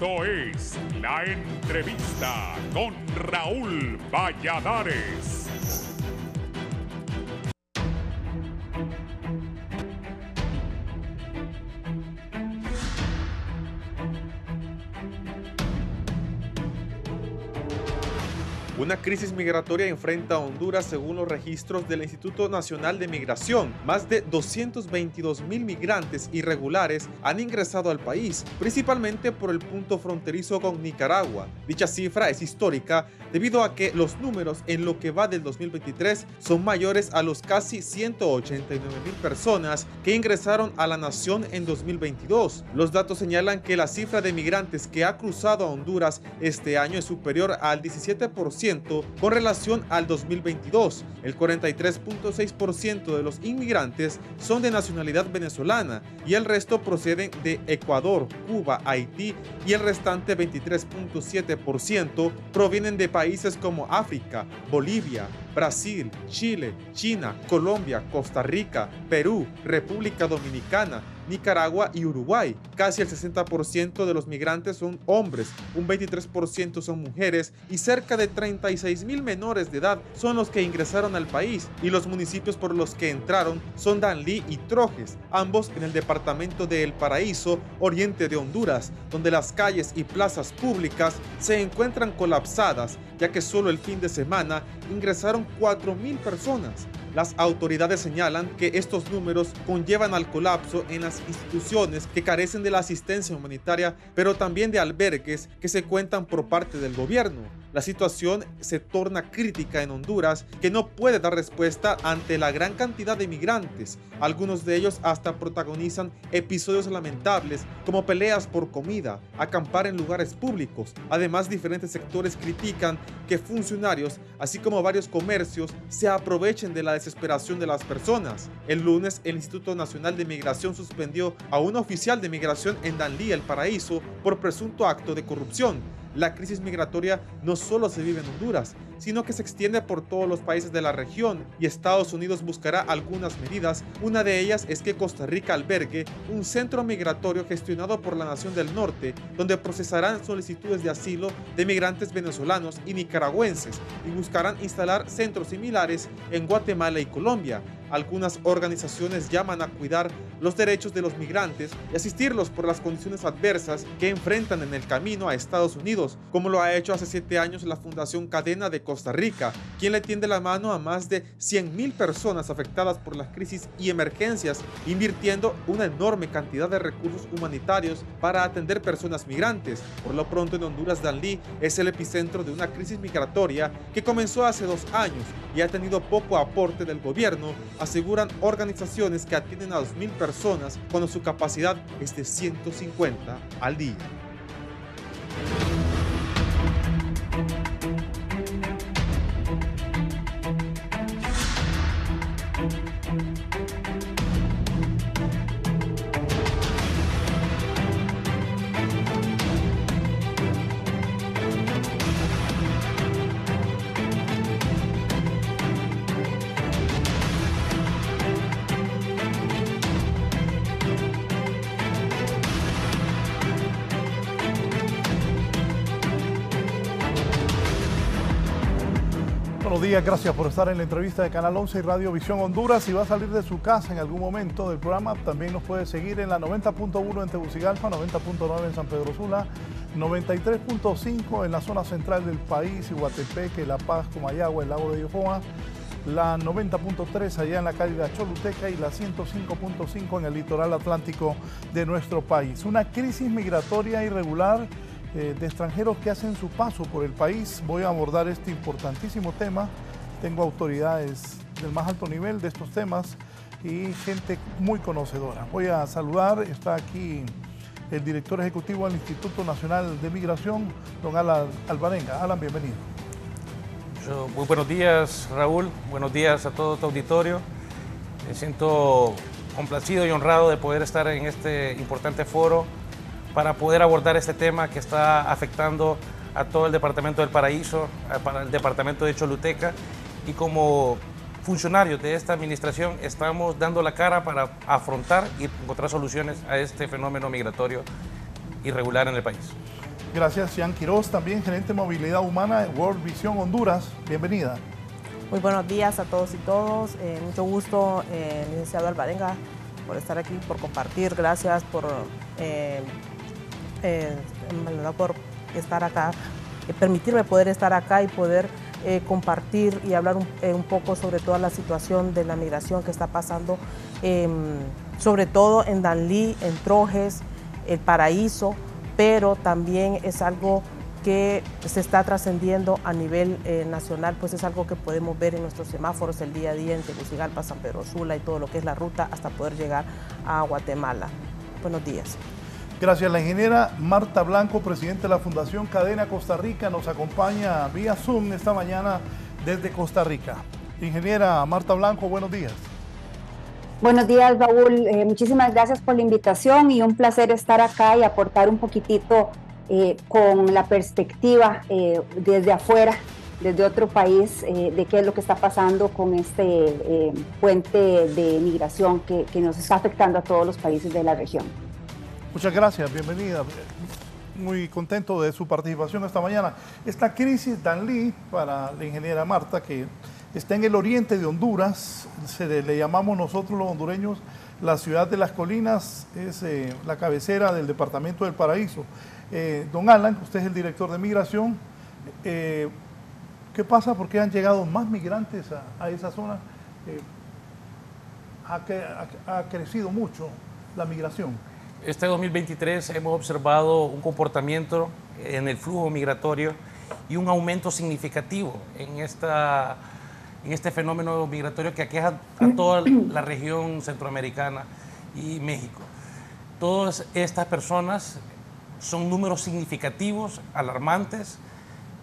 Esto es La Entrevista con Raúl Valladares. Una crisis migratoria enfrenta a Honduras según los registros del Instituto Nacional de Migración. Más de 222,000 migrantes irregulares han ingresado al país, principalmente por el punto fronterizo con Nicaragua. Dicha cifra es histórica debido a que los números en lo que va del 2023 son mayores a los casi 189,000 personas que ingresaron a la nación en 2022. Los datos señalan que la cifra de migrantes que ha cruzado a Honduras este año es superior al 17% con relación al 2022. El 43.6% de los inmigrantes son de nacionalidad venezolana y el resto proceden de Ecuador, Cuba, Haití, y el restante 23.7% provienen de países como África, Bolivia, Brasil, Chile, China, Colombia, Costa Rica, Perú, República Dominicana, Nicaragua y Uruguay. Casi el 60% de los migrantes son hombres, un 23% son mujeres y cerca de 36,000 menores de edad son los que ingresaron al país, y los municipios por los que entraron son Danlí y Trojes, ambos en el departamento de El Paraíso, oriente de Honduras, donde las calles y plazas públicas se encuentran colapsadas, ya que solo el fin de semana ingresaron 4,000 personas. Las autoridades señalan que estos números conllevan al colapso en las instituciones que carecen de la asistencia humanitaria, pero también de albergues que se cuentan por parte del gobierno. La situación se torna crítica en Honduras, que no puede dar respuesta ante la gran cantidad de migrantes. Algunos de ellos hasta protagonizan episodios lamentables como peleas por comida, acampar en lugares públicos. Además, diferentes sectores critican que funcionarios, así como varios comercios, se aprovechen de la desesperación de las personas. El lunes, el Instituto Nacional de Migración suspendió a un oficial de migración en Danlí, El Paraíso, por presunto acto de corrupción. La crisis migratoria no solo se vive en Honduras, sino que se extiende por todos los países de la región, y Estados Unidos buscará algunas medidas. Una de ellas es que Costa Rica albergue un centro migratorio gestionado por la Nación del Norte, donde procesarán solicitudes de asilo de migrantes venezolanos y nicaragüenses, y buscarán instalar centros similares en Guatemala y Colombia. Algunas organizaciones llaman a cuidar los derechos de los migrantes y asistirlos por las condiciones adversas que enfrentan en el camino a Estados Unidos, como lo ha hecho hace 7 años la Fundación Cadena de Costa Rica, quien le tiende la mano a más de 100,000 personas afectadas por las crisis y emergencias, invirtiendo una enorme cantidad de recursos humanitarios para atender personas migrantes. Por lo pronto, en Honduras, Danlí es el epicentro de una crisis migratoria que comenzó hace 2 años y ha tenido poco aporte del gobierno, aseguran organizaciones que atienden a 2,000 personas cuando su capacidad es de 150 al día. Buenos días, gracias por estar en la entrevista de Canal 11 y Radio Visión Honduras. Si va a salir de su casa en algún momento del programa, también nos puede seguir en la 90.1 en Tegucigalpa, 90.9 en San Pedro Sula, 93.5 en la zona central del país, Iguatepeque, La Paz, Comayagua, el lago de Yofoa, la 90.3 allá en la cálida Choluteca y la 105.5 en el litoral atlántico de nuestro país. Una crisis migratoria irregular de extranjeros que hacen su paso por el país. Voy a abordar este importantísimo tema. Tengo autoridades del más alto nivel de estos temas y gente muy conocedora. Voy a saludar, está aquí el director ejecutivo del Instituto Nacional de Migración, don Alan Alvarenga. Alan, bienvenido. Muy buenos días, Raúl. Buenos días a todo tu auditorio. Me siento complacido y honrado de poder estar en este importante foro para poder abordar este tema que está afectando a todo el departamento del Paraíso, para el departamento de Choluteca, y como funcionarios de esta administración estamos dando la cara para afrontar y encontrar soluciones a este fenómeno migratorio irregular en el país. Gracias, Jean Quiroz, también gerente de movilidad humana de World Vision Honduras. Bienvenida. Muy buenos días a todos y todos. Mucho gusto, licenciado Alvarenga, por estar aquí, por compartir. Gracias por estar acá, permitirme poder estar acá y poder compartir y hablar un poco sobre toda la situación de la migración que está pasando, sobre todo en Danlí, en Trojes, El Paraíso, pero también es algo que se está trascendiendo a nivel nacional, pues es algo que podemos ver en nuestros semáforos el día a día en Tegucigalpa, San Pedro Sula y todo lo que es la ruta hasta poder llegar a Guatemala. Buenos días. Gracias. La ingeniera Marta Blanco, presidenta de la Fundación Cadena Costa Rica, nos acompaña vía Zoom esta mañana desde Costa Rica. Ingeniera Marta Blanco, buenos días. Buenos días, Raúl. Muchísimas gracias por la invitación y un placer estar acá y aportar un poquitito con la perspectiva desde afuera, desde otro país, de qué es lo que está pasando con este puente de migración que nos está afectando a todos los países de la región. Muchas gracias, bienvenida. Muy contento de su participación esta mañana. Esta crisis Danlí, para la ingeniera Marta, que está en el oriente de Honduras, le llamamos nosotros los hondureños la ciudad de las colinas, es la cabecera del departamento del Paraíso. Don Alan, usted es el director de migración. ¿Qué pasa? ¿Por qué han llegado más migrantes a esa zona? Ha crecido mucho la migración. Este 2023 hemos observado un comportamiento en el flujo migratorio y un aumento significativo en este fenómeno migratorio que aqueja a toda la región centroamericana y México. Todas estas personas son números significativos, alarmantes.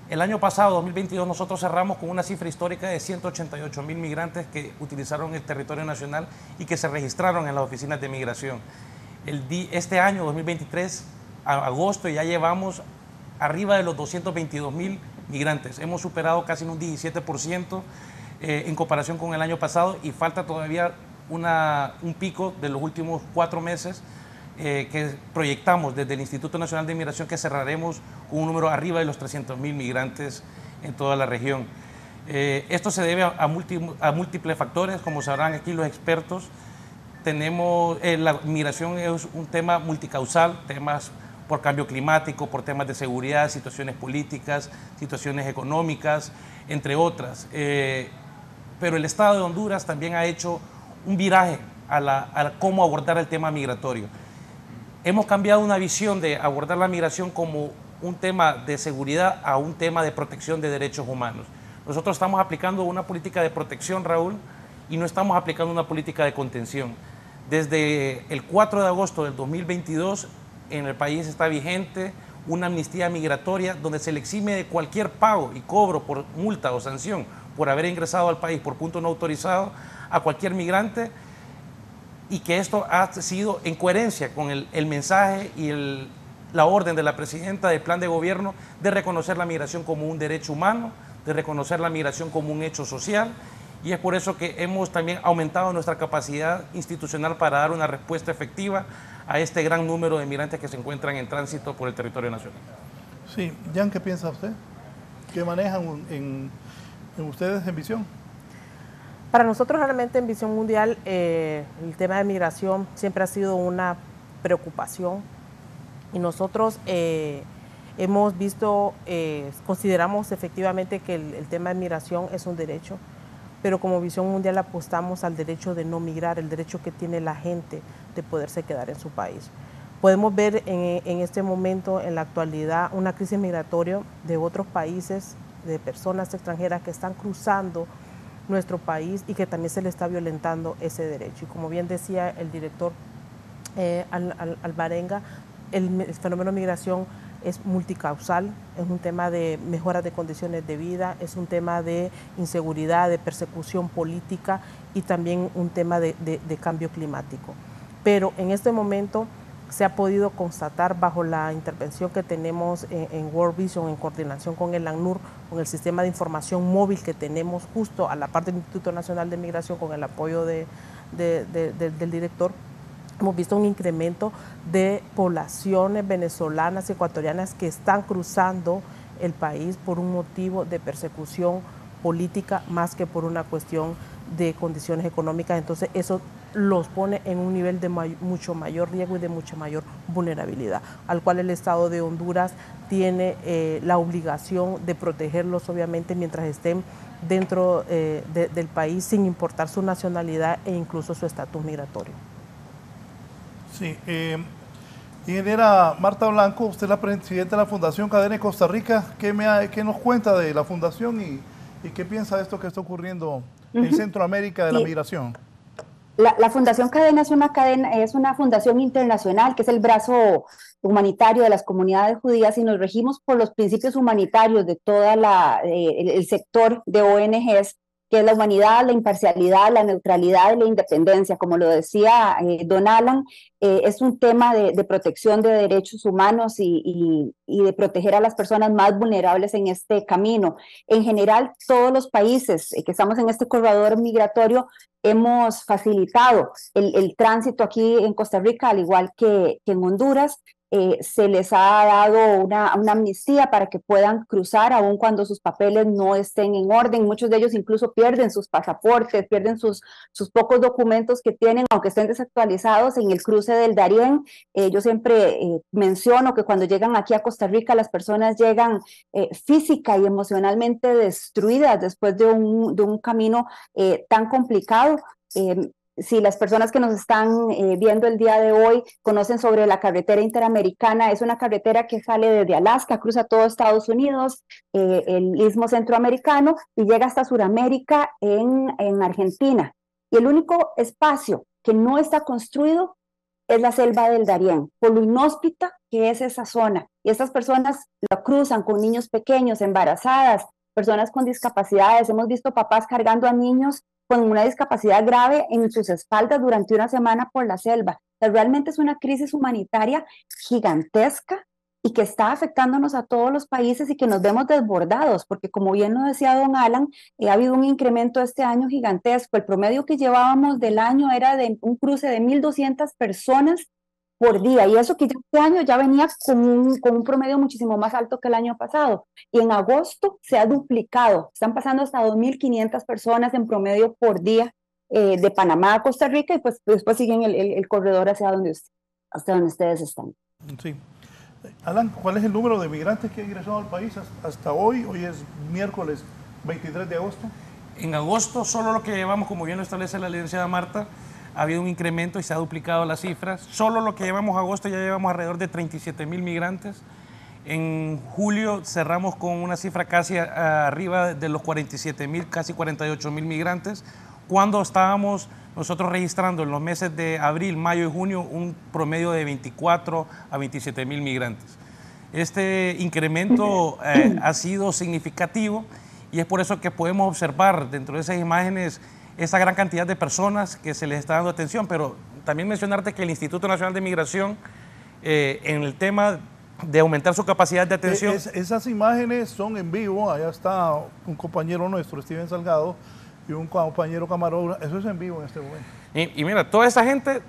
El año pasado, 2022, nosotros cerramos con una cifra histórica de 188,000 migrantes que utilizaron el territorio nacional y que se registraron en las oficinas de migración. Este año, 2023, a agosto, ya llevamos arriba de los 222,000 migrantes. Hemos superado casi un 17% en comparación con el año pasado y falta todavía un pico de los últimos 4 meses que proyectamos desde el Instituto Nacional de Migración que cerraremos con un número arriba de los 300,000 migrantes en toda la región. Esto se debe a múltiples factores, como sabrán aquí los expertos. La migración es un tema multicausal, temas por cambio climático, por temas de seguridad, situaciones políticas, situaciones económicas, entre otras. Pero el Estado de Honduras también ha hecho un viraje a cómo abordar el tema migratorio. Hemos cambiado una visión de abordar la migración como un tema de seguridad a un tema de protección de derechos humanos. Nosotros estamos aplicando una política de protección, Raúl, y no estamos aplicando una política de contención. Desde el 4 de agosto del 2022, en el país está vigente una amnistía migratoria donde se le exime de cualquier pago y cobro por multa o sanción por haber ingresado al país por punto no autorizado a cualquier migrante, y que esto ha sido en coherencia con el mensaje y la orden de la presidenta del plan de gobierno de reconocer la migración como un derecho humano, de reconocer la migración como un hecho social, y es por eso que hemos también aumentado nuestra capacidad institucional para dar una respuesta efectiva a este gran número de migrantes que se encuentran en tránsito por el territorio nacional. Sí, Jan, ¿qué piensa usted? ¿Qué manejan en ustedes en Visión? Para nosotros realmente en Visión Mundial el tema de migración siempre ha sido una preocupación y nosotros hemos visto, consideramos efectivamente que el tema de migración es un derecho, pero como Visión Mundial apostamos al derecho de no migrar, el derecho que tiene la gente de poderse quedar en su país. Podemos ver en este momento, en la actualidad, una crisis migratoria de otros países, de personas extranjeras que están cruzando nuestro país y que también se le está violentando ese derecho. Y como bien decía el director Alvarenga, el fenómeno de migración es multicausal, es un tema de mejoras de condiciones de vida, es un tema de inseguridad, de persecución política y también un tema de cambio climático. Pero en este momento se ha podido constatar bajo la intervención que tenemos en World Vision, en coordinación con el ACNUR, con el sistema de información móvil que tenemos justo a la parte del Instituto Nacional de Migración, con el apoyo del director, hemos visto un incremento de poblaciones venezolanas y ecuatorianas que están cruzando el país por un motivo de persecución política más que por una cuestión de condiciones económicas. Entonces eso los pone en un nivel de mucho mayor riesgo y de mucha mayor vulnerabilidad, al cual el Estado de Honduras tiene la obligación de protegerlos, obviamente, mientras estén dentro del país, sin importar su nacionalidad e incluso su estatus migratorio. Sí, ingeniera Marta Blanco, usted es la presidenta de la Fundación Cadena de Costa Rica. ¿Qué nos cuenta de la fundación y qué piensa de esto que está ocurriendo en Centroamérica de la migración? La Fundación Cadena es una fundación internacional que es el brazo humanitario de las comunidades judías y nos regimos por los principios humanitarios de todo el sector de ONGs, que es la humanidad, la imparcialidad, la neutralidad y la independencia. Como lo decía don Alan, es un tema de protección de derechos humanos y de proteger a las personas más vulnerables en este camino. En general, todos los países que estamos en este corredor migratorio hemos facilitado el tránsito aquí en Costa Rica, al igual que en Honduras. Se les ha dado una amnistía para que puedan cruzar aun cuando sus papeles no estén en orden. Muchos de ellos incluso pierden sus pasaportes, pierden sus pocos documentos que tienen, aunque estén desactualizados en el cruce del Darién. Yo siempre menciono que cuando llegan aquí a Costa Rica las personas llegan física y emocionalmente destruidas después de un camino tan complicado. Si las personas que nos están viendo el día de hoy conocen sobre la carretera interamericana, es una carretera que sale desde Alaska, cruza todo Estados Unidos, el istmo centroamericano y llega hasta Sudamérica en Argentina. Y el único espacio que no está construido es la selva del Darién, por lo inhóspita que es esa zona. Y estas personas lo cruzan con niños pequeños, embarazadas, personas con discapacidades. Hemos visto papás cargando a niños con una discapacidad grave en sus espaldas durante una semana por la selva. O sea, realmente es una crisis humanitaria gigantesca y que está afectándonos a todos los países y que nos vemos desbordados, porque como bien nos decía don Alan, ha habido un incremento este año gigantesco. El promedio que llevábamos del año era de un cruce de 1.200 personas por día, y eso que este año ya venía con un promedio muchísimo más alto que el año pasado, y en agosto se ha duplicado, están pasando hasta 2.500 personas en promedio por día de Panamá a Costa Rica, y pues después siguen el corredor hasta donde ustedes están. Sí. Alan, ¿cuál es el número de migrantes que han ingresado al país hasta hoy? Hoy es miércoles 23 de agosto. En agosto, solo lo que llevamos, como bien lo establece la licenciada Marta, ha habido un incremento y se ha duplicado las cifras. Solo lo que llevamos a agosto ya llevamos alrededor de 37.000 migrantes. En julio cerramos con una cifra casi arriba de los 47.000, casi 48.000 migrantes, cuando estábamos nosotros registrando en los meses de abril, mayo y junio un promedio de 24 a 27.000 migrantes. Este incremento ha sido significativo y es por eso que podemos observar dentro de esas imágenes esa gran cantidad de personas que se les está dando atención, pero también mencionarte que el Instituto Nacional de Migración, en el tema de aumentar su capacidad de atención... Esas imágenes son en vivo, allá está un compañero nuestro, Steven Salgado, y un compañero camarógrafo, eso es en vivo en este momento. Y mira, toda esa gente,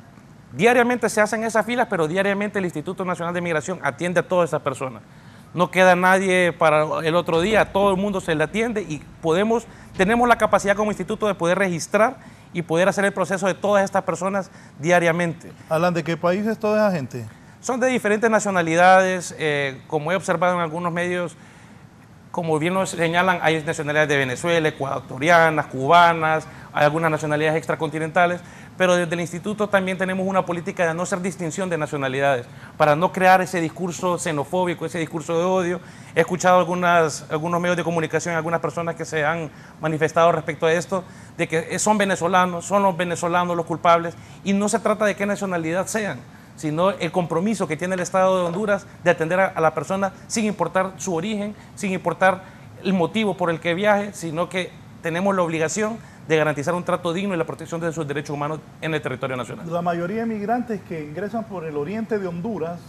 diariamente se hacen esas filas, pero diariamente el Instituto Nacional de Migración atiende a todas esas personas. No queda nadie para el otro día, todo el mundo se le atiende y tenemos la capacidad como instituto de poder registrar y poder hacer el proceso de todas estas personas diariamente. Alan, ¿de qué país es toda esa gente? Son de diferentes nacionalidades, como he observado en algunos medios, como bien lo señalan, hay nacionalidades de Venezuela, ecuatorianas, cubanas, hay algunas nacionalidades extracontinentales, pero desde el instituto también tenemos una política de no hacer distinción de nacionalidades, para no crear ese discurso xenofóbico, ese discurso de odio. He escuchado algunos medios de comunicación, algunas personas que se han manifestado respecto a esto, de que son los venezolanos los culpables, y no se trata de qué nacionalidad sean, sino el compromiso que tiene el Estado de Honduras de atender a la persona sin importar su origen, sin importar el motivo por el que viaje, sino que tenemos la obligación de garantizar un trato digno y la protección de sus derechos humanos en el territorio nacional. La mayoría de migrantes que ingresan por el oriente de Honduras,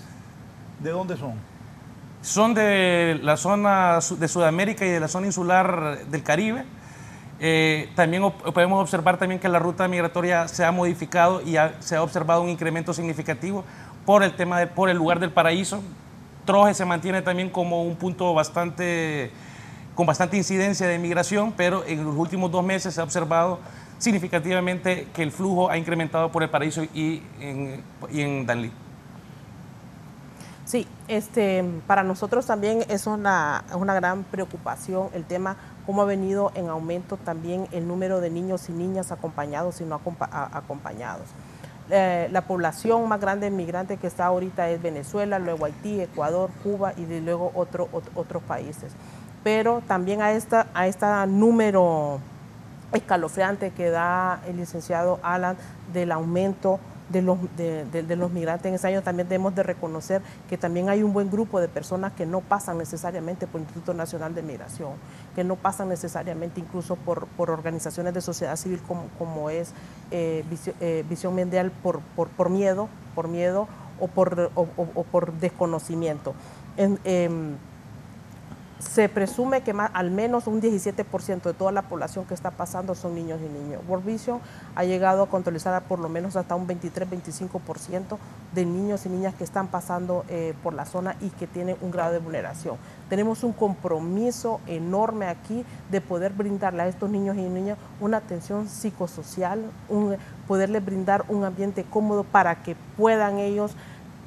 ¿de dónde son? Son de la zona de Sudamérica y de la zona insular del Caribe. También podemos observar también que la ruta migratoria se ha modificado y se ha observado un incremento significativo por el tema por el lugar del Paraíso. Troje se mantiene también como un punto con bastante incidencia de migración, pero en los últimos 2 meses se ha observado significativamente que el flujo ha incrementado por el Paraíso y en Danlí. Sí, para nosotros también es una gran preocupación el tema, cómo ha venido en aumento también el número de niños y niñas acompañados y no acompañados. La población más grande migrante que está ahorita es Venezuela, luego Haití, Ecuador, Cuba y luego otros países. Pero también a este número escalofriante que da el licenciado Alan del aumento de los migrantes en ese año, también debemos de reconocer que también hay un buen grupo de personas que no pasan necesariamente por el Instituto Nacional de Migración, que no pasan necesariamente incluso por organizaciones de sociedad civil como es Visión Mundial por miedo o por desconocimiento. Se presume que al menos un 17% de toda la población que está pasando son niños y niñas. World Vision ha llegado a contabilizar por lo menos hasta un 23-25% de niños y niñas que están pasando por la zona y que tienen un grado de vulneración. Tenemos un compromiso enorme aquí de poder brindarle a estos niños y niñas una atención psicosocial, poderles brindar un ambiente cómodo para que puedan ellos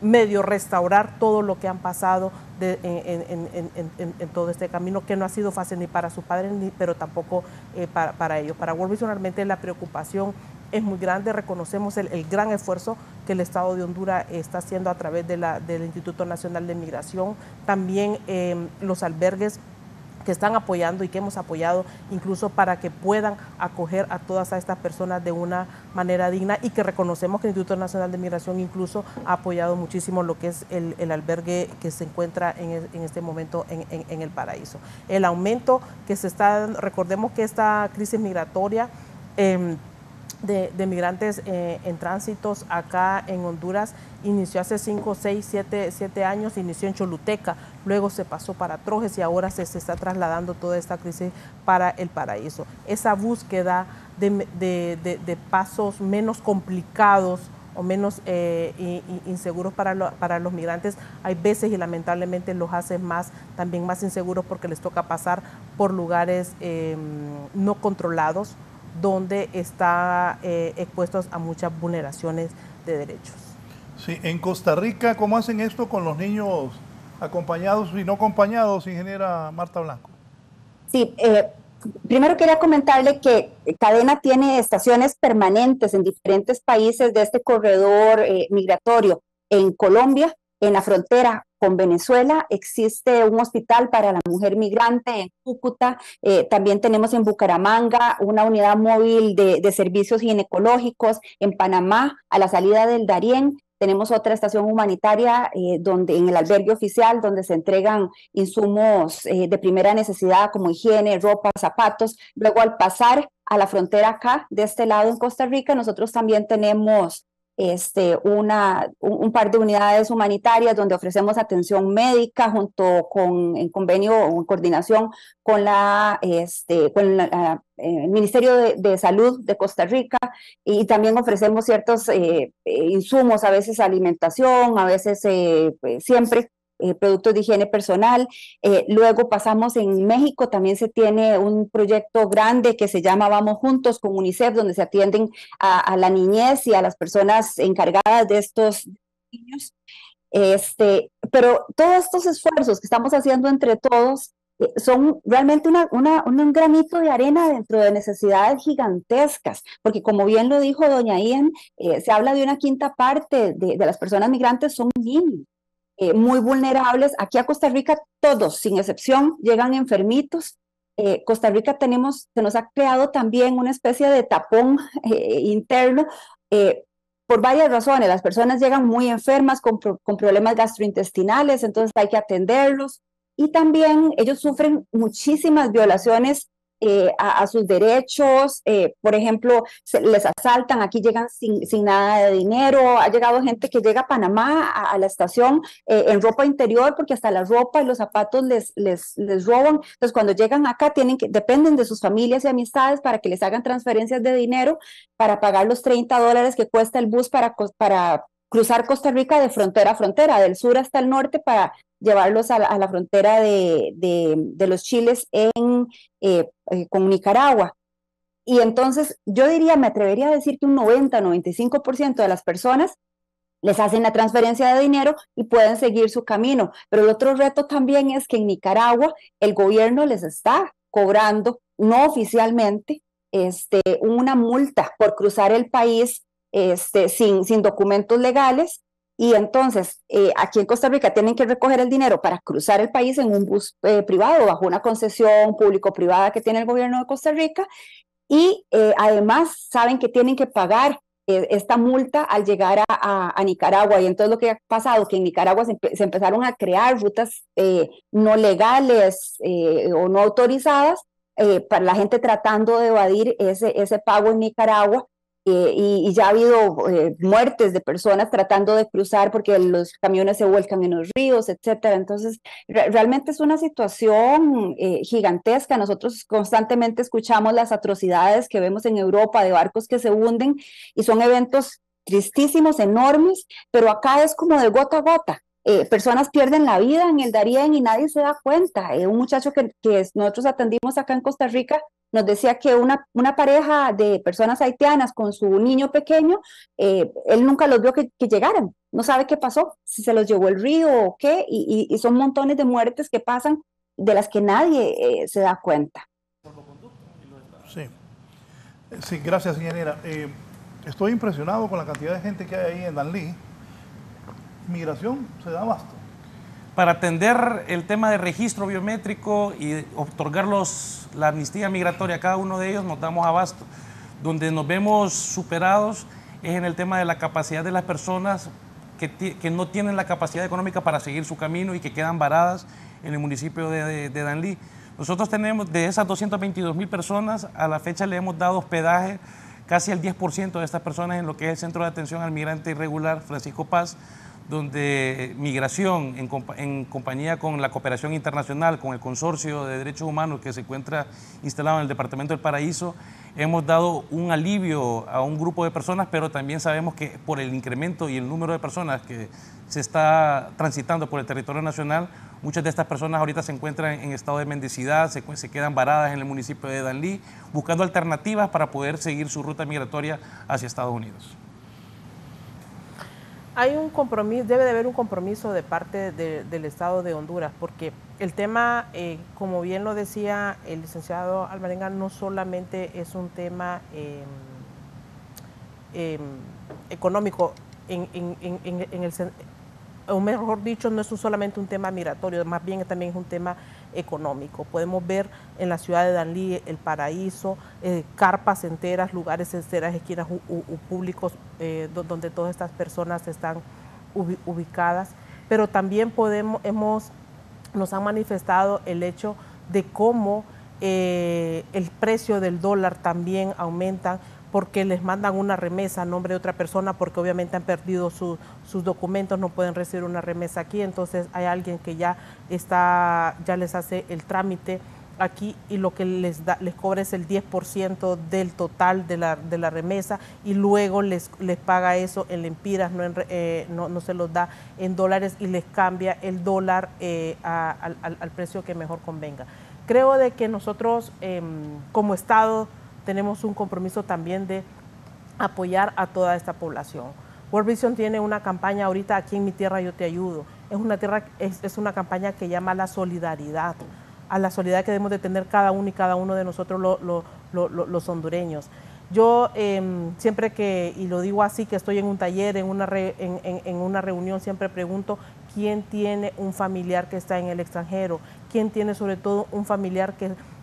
medio restaurar todo lo que han pasado en todo este camino, que no ha sido fácil ni para sus padres, pero tampoco para ellos. Para World Vision realmente la preocupación es muy grande. Reconocemos el gran esfuerzo que el Estado de Honduras está haciendo a través del Instituto Nacional de Migración, también los albergues que están apoyando y que hemos apoyado incluso para que puedan acoger a todas estas personas de una manera digna, y que reconocemos que el Instituto Nacional de Migración incluso ha apoyado muchísimo lo que es el albergue que se encuentra en este momento en el Paraíso. El aumento que se está dando, recordemos que esta crisis migratoria de migrantes en tránsitos acá en Honduras inició hace 5, 6, 7 años, inició en Choluteca, luego se pasó para Trojes y ahora se está trasladando toda esta crisis para el Paraíso. Esa búsqueda de pasos menos complicados o menos inseguros para los migrantes, hay veces y lamentablemente los hace también más inseguros porque les toca pasar por lugares no controlados, donde está expuestos a muchas vulneraciones de derechos. Sí, en Costa Rica, ¿cómo hacen esto con los niños acompañados y no acompañados, ingeniera Marta Blanco? Sí, primero quería comentarle que Cadena tiene estaciones permanentes en diferentes países de este corredor migratorio. En Colombia, en la frontera con Venezuela, existe un hospital para la mujer migrante en Cúcuta. También tenemos en Bucaramanga una unidad móvil de servicios ginecológicos. En Panamá, a la salida del Darién, tenemos otra estación humanitaria donde en el albergue oficial, donde se entregan insumos de primera necesidad como higiene, ropa, zapatos. Luego, al pasar a la frontera acá, de este lado en Costa Rica, nosotros también tenemos un par de unidades humanitarias donde ofrecemos atención médica junto con, en convenio o en coordinación con el Ministerio de Salud de Costa Rica, y también ofrecemos ciertos insumos, a veces alimentación, a veces siempre productos de higiene personal. Luego pasamos en México, también se tiene un proyecto grande que se llama Vamos Juntos con UNICEF, donde se atienden a la niñez y a las personas encargadas de estos niños. Pero todos estos esfuerzos que estamos haciendo entre todos son realmente un granito de arena dentro de necesidades gigantescas, porque como bien lo dijo doña Ian, se habla de una quinta parte de las personas migrantes son niños. Muy vulnerables. Aquí a Costa Rica todos, sin excepción, llegan enfermitos. Costa Rica se nos ha creado también una especie de tapón interno por varias razones. Las personas llegan muy enfermas con problemas gastrointestinales, entonces hay que atenderlos. Y también ellos sufren muchísimas violaciones a sus derechos. Por ejemplo, les asaltan, aquí llegan sin nada de dinero. Ha llegado gente que llega a Panamá a la estación en ropa interior, porque hasta la ropa y los zapatos les roban. Entonces, cuando llegan acá, dependen de sus familias y amistades para que les hagan transferencias de dinero para pagar los $30 que cuesta el bus para cruzar Costa Rica de frontera a frontera, del sur hasta el norte, para llevarlos a la frontera de los chiles con Nicaragua. Y entonces yo me atrevería a decir que un 90-95% de las personas les hacen la transferencia de dinero y pueden seguir su camino. Pero el otro reto también es que en Nicaragua el gobierno les está cobrando, no oficialmente, una multa por cruzar el país sin documentos legales. Y entonces aquí en Costa Rica tienen que recoger el dinero para cruzar el país en un bus privado bajo una concesión público-privada que tiene el gobierno de Costa Rica, y además saben que tienen que pagar esta multa al llegar a Nicaragua. Y entonces lo que ha pasado, que en Nicaragua se empezaron a crear rutas no legales o no autorizadas para la gente tratando de evadir ese pago en Nicaragua. Y ya ha habido muertes de personas tratando de cruzar porque los camiones se vuelcan en los ríos, etcétera. Entonces, realmente es una situación gigantesca. Nosotros constantemente escuchamos las atrocidades que vemos en Europa de barcos que se hunden, y son eventos tristísimos, enormes, pero acá es como de gota a gota. Personas pierden la vida en el Darién y nadie se da cuenta. Un muchacho que nosotros atendimos acá en Costa Rica nos decía que una pareja de personas haitianas con su niño pequeño, él nunca los vio que llegaran, no sabe qué pasó, si se los llevó el río o qué, y son montones de muertes que pasan de las que nadie se da cuenta. Sí, gracias, ingeniera. Estoy impresionado con la cantidad de gente que hay ahí en Danlí. Migración se da abasto. Para atender el tema de registro biométrico y otorgar la amnistía migratoria a cada uno de ellos, nos damos abasto. Donde nos vemos superados es en el tema de la capacidad de las personas que no tienen la capacidad económica para seguir su camino y que quedan varadas en el municipio de Danlí. Nosotros tenemos, de esas 222,000 personas, a la fecha le hemos dado hospedaje casi al 10% de estas personas en lo que es el Centro de Atención al Migrante Irregular Francisco Paz, donde Migración, en compañía con la Cooperación Internacional, con el Consorcio de Derechos Humanos que se encuentra instalado en el Departamento del Paraíso, hemos dado un alivio a un grupo de personas, pero también sabemos que por el incremento y el número de personas que se está transitando por el territorio nacional, muchas de estas personas ahorita se encuentran en estado de mendicidad, se quedan varadas en el municipio de Danlí, buscando alternativas para poder seguir su ruta migratoria hacia Estados Unidos. Hay un compromiso, debe de haber un compromiso de parte del Estado de Honduras, porque el tema, como bien lo decía el licenciado Alvarenga, no solamente es un tema económico, o mejor dicho, no es solamente un tema migratorio, más bien también es un tema económico. Podemos ver en la ciudad de Danlí, el Paraíso, carpas enteras, lugares enteras, esquinas públicos donde todas estas personas están ubicadas, pero también nos han manifestado el hecho de cómo el precio del dólar también aumenta, porque les mandan una remesa a nombre de otra persona, porque obviamente han perdido sus documentos, no pueden recibir una remesa aquí, entonces hay alguien que ya les hace el trámite aquí y lo que les cobra es el 10% del total de la remesa, y luego les paga eso en lempiras, no se los da en dólares, y les cambia el dólar al precio que mejor convenga. Creo de que nosotros como Estado tenemos un compromiso también de apoyar a toda esta población. World Vision tiene una campaña ahorita, Aquí en mi tierra yo te ayudo. Es una campaña que llama a la solidaridad que debemos de tener cada uno y cada uno de nosotros los hondureños. Yo siempre y lo digo así, que estoy en un taller, en una reunión, siempre pregunto quién tiene un familiar que está en el extranjero, quién tiene sobre todo un familiar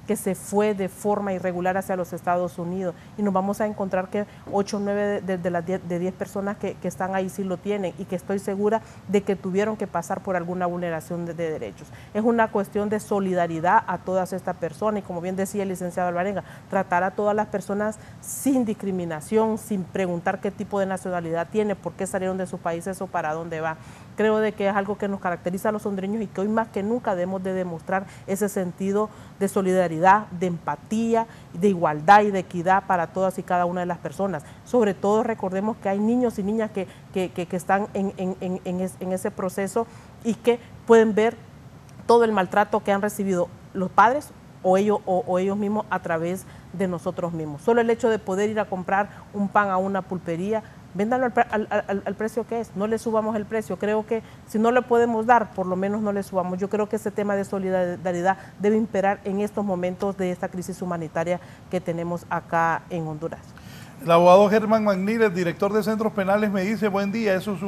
que se fue de forma irregular hacia los Estados Unidos, y nos vamos a encontrar que 8 o 9 de las 10 personas que están ahí sí lo tienen, y que estoy segura de que tuvieron que pasar por alguna vulneración de derechos. Es una cuestión de solidaridad a todas estas personas, y como bien decía el licenciado Alvarenga, tratar a todas las personas sin discriminación, sin preguntar qué tipo de nacionalidad tiene, por qué salieron de sus países o para dónde va. Creo de que es algo que nos caracteriza a los hondureños, y que hoy más que nunca debemos de demostrar ese sentido de solidaridad, de empatía, de igualdad y de equidad para todas y cada una de las personas. Sobre todo recordemos que hay niños y niñas que están en ese proceso, y que pueden ver todo el maltrato que han recibido los padres o ellos mismos a través de nosotros mismos. Solo el hecho de poder ir a comprar un pan a una pulpería, véndanlo al precio que es, no le subamos el precio. Creo que si no le podemos dar, por lo menos no le subamos. Yo creo que ese tema de solidaridad debe imperar en estos momentos de esta crisis humanitaria que tenemos acá en Honduras. El abogado Germán Magníguez, director de Centros Penales, me dice: buen día, eso es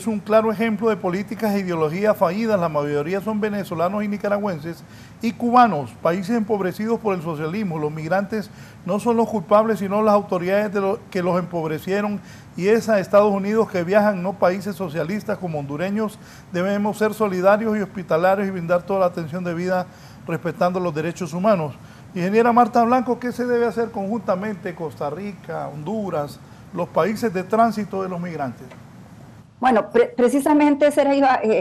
un claro ejemplo de políticas e ideologías fallidas. La mayoría son venezolanos y nicaragüenses y cubanos, países empobrecidos por el socialismo. Los migrantes no son los culpables, sino las autoridades que los empobrecieron, y es a Estados Unidos que viajan, no países socialistas. Como hondureños debemos ser solidarios y hospitalarios y brindar toda la atención debida respetando los derechos humanos. Ingeniera Marta Blanco, ¿qué se debe hacer conjuntamente Costa Rica, Honduras, los países de tránsito de los migrantes? Bueno, precisamente ese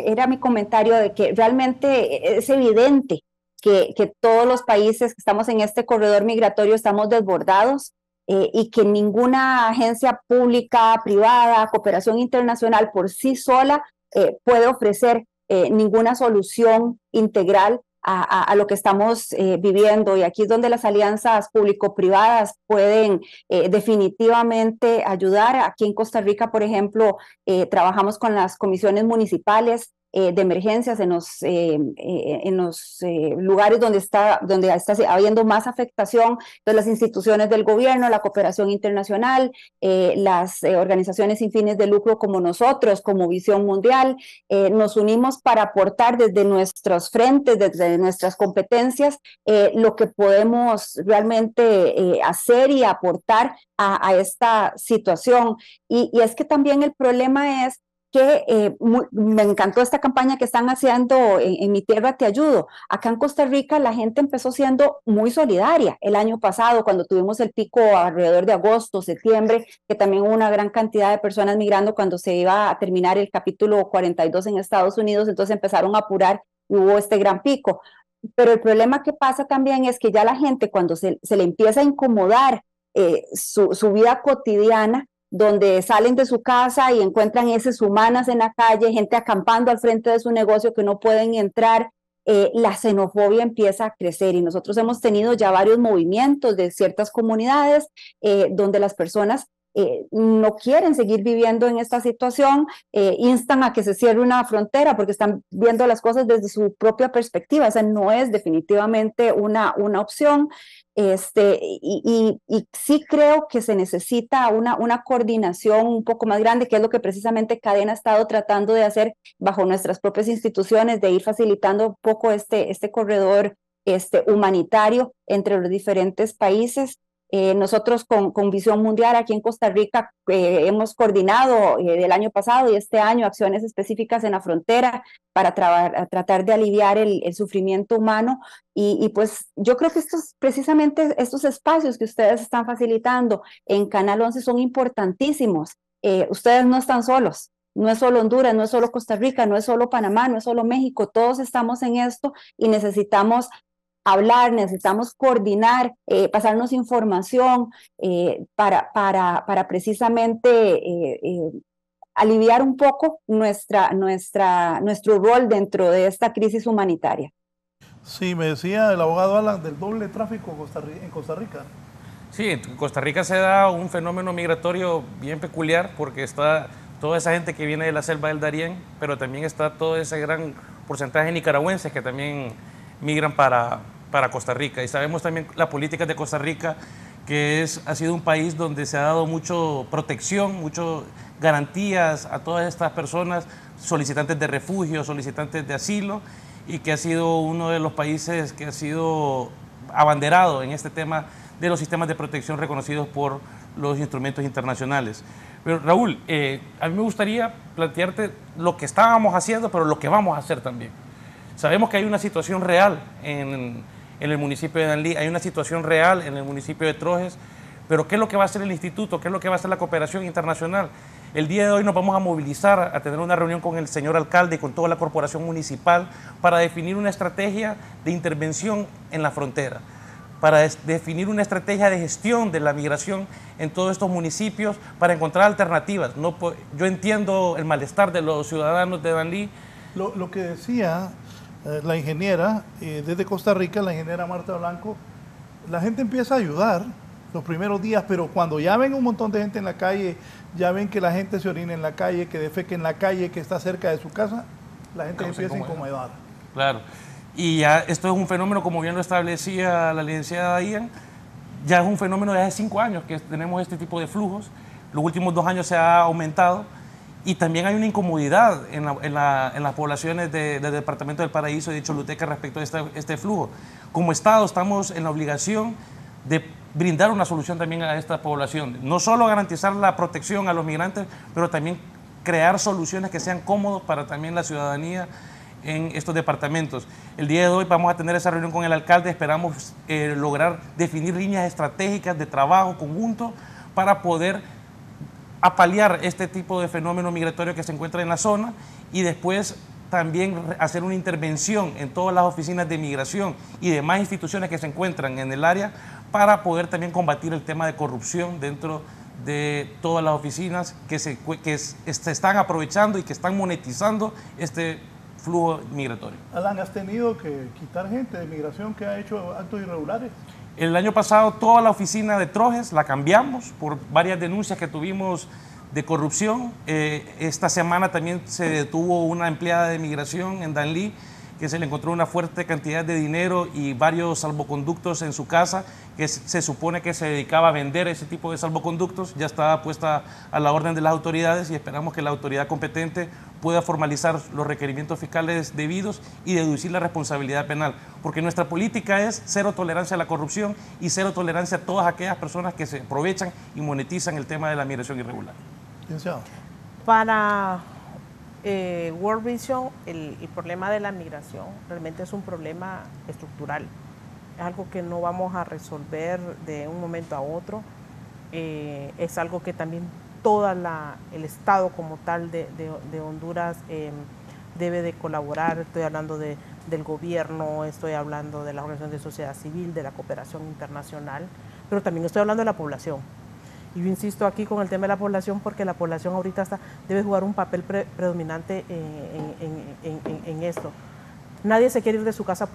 era mi comentario, de que realmente es evidente que todos los países que estamos en este corredor migratorio estamos desbordados, y que ninguna agencia pública, privada, cooperación internacional por sí sola puede ofrecer ninguna solución integral a lo que estamos viviendo. Y aquí es donde las alianzas público-privadas pueden definitivamente ayudar. Aquí en Costa Rica, por ejemplo, trabajamos con las comisiones municipales de emergencias en los lugares donde está habiendo más afectación. Entonces, las instituciones del gobierno, la cooperación internacional, las organizaciones sin fines de lucro como nosotros, como Visión Mundial, nos unimos para aportar desde nuestros frentes, desde nuestras competencias, lo que podemos realmente hacer y aportar a esta situación. Y es que también el problema es que me encantó esta campaña que están haciendo en Mi Tierra Te Ayudo. Acá en Costa Rica la gente empezó siendo muy solidaria el año pasado, cuando tuvimos el pico alrededor de agosto, septiembre, que también hubo una gran cantidad de personas migrando cuando se iba a terminar el capítulo 42 en Estados Unidos. Entonces empezaron a apurar y hubo este gran pico. Pero el problema que pasa también es que ya la gente, cuando se le empieza a incomodar su vida cotidiana, donde salen de su casa y encuentran heces humanas en la calle, gente acampando al frente de su negocio que no pueden entrar, la xenofobia empieza a crecer. Y nosotros hemos tenido ya varios movimientos de ciertas comunidades donde las personas no quieren seguir viviendo en esta situación, instan a que se cierre una frontera porque están viendo las cosas desde su propia perspectiva. Esa no es definitivamente una opción. Y sí creo que se necesita una coordinación un poco más grande, que es lo que precisamente Cadena ha estado tratando de hacer bajo nuestras propias instituciones, de ir facilitando un poco este corredor humanitario entre los diferentes países. Nosotros con Visión Mundial aquí en Costa Rica hemos coordinado del año pasado y este año acciones específicas en la frontera para tratar de aliviar el sufrimiento humano, y pues yo creo que precisamente estos espacios que ustedes están facilitando en Canal 11 son importantísimos. Ustedes no están solos. No es solo Honduras, no es solo Costa Rica, no es solo Panamá, no es solo México. Todos estamos en esto y necesitamos hablar, necesitamos coordinar, pasarnos información para precisamente aliviar un poco nuestro rol dentro de esta crisis humanitaria. Sí, me decía el abogado Alan del doble tráfico en Costa Rica. Sí, en Costa Rica se da un fenómeno migratorio bien peculiar, porque está toda esa gente que viene de la selva del Darién, pero también está todo ese gran porcentaje de nicaragüenses que también migran para Costa Rica. Y sabemos también las políticas de Costa Rica, que ha sido un país donde se ha dado mucho protección, muchas garantías a todas estas personas, solicitantes de refugio, solicitantes de asilo, y que ha sido uno de los países que ha sido abanderado en este tema de los sistemas de protección reconocidos por los instrumentos internacionales. Pero Raúl, a mí me gustaría plantearte lo que estábamos haciendo, pero lo que vamos a hacer también. Sabemos que hay una situación real en el municipio de Danlí, hay una situación real en el municipio de Trojes, pero ¿qué es lo que va a hacer el instituto? ¿Qué es lo que va a hacer la cooperación internacional? El día de hoy nos vamos a movilizar a tener una reunión con el señor alcalde y con toda la corporación municipal para definir una estrategia de intervención en la frontera, para definir una estrategia de gestión de la migración en todos estos municipios, para encontrar alternativas. Yo entiendo el malestar de los ciudadanos de Danlí. Lo que decía la ingeniera desde Costa Rica, la ingeniera Marta Blanco, la gente empieza a ayudar los primeros días, pero cuando ya ven un montón de gente en la calle, ya ven que la gente se orina en la calle, que defeque en la calle, que está cerca de su casa, la gente empieza a incomodar. Claro. Y ya esto es un fenómeno, como bien lo establecía la licenciada Ian, ya es un fenómeno de hace 5 años que tenemos este tipo de flujos. Los últimos 2 años se ha aumentado y también hay una incomodidad en las poblaciones del departamento del Paraíso y de Choluteca respecto a este flujo. Como Estado estamos en la obligación de brindar una solución también a esta población. No solo garantizar la protección a los migrantes, pero también crear soluciones que sean cómodas para también la ciudadanía en estos departamentos. El día de hoy vamos a tener esa reunión con el alcalde, esperamos lograr definir líneas estratégicas de trabajo conjunto para poder apalear este tipo de fenómeno migratorio que se encuentra en la zona y después también hacer una intervención en todas las oficinas de migración y demás instituciones que se encuentran en el área para poder también combatir el tema de corrupción dentro de todas las oficinas que se están aprovechando y que están monetizando este flujo migratorio. Alan, ¿has tenido que quitar gente de migración que ha hecho actos irregulares? El año pasado toda la oficina de Trojes la cambiamos por varias denuncias que tuvimos de corrupción. Esta semana también se detuvo una empleada de migración en Danlí que se le encontró una fuerte cantidad de dinero y varios salvoconductos en su casa, que se supone que se dedicaba a vender ese tipo de salvoconductos. Ya está puesta a la orden de las autoridades y esperamos que la autoridad competente pueda formalizar los requerimientos fiscales debidos y deducir la responsabilidad penal, porque nuestra política es cero tolerancia a la corrupción y cero tolerancia a todas aquellas personas que se aprovechan y monetizan el tema de la migración irregular. Para World Vision, el problema de la migración realmente es un problema estructural, es algo que no vamos a resolver de un momento a otro, es algo que también todo el Estado como tal de Honduras debe de colaborar. Estoy hablando del gobierno, estoy hablando de las organizaciones de sociedad civil, de la cooperación internacional, pero también estoy hablando de la población. Y yo insisto aquí con el tema de la población porque la población ahorita debe jugar un papel predominante en esto. Nadie se quiere ir de su casa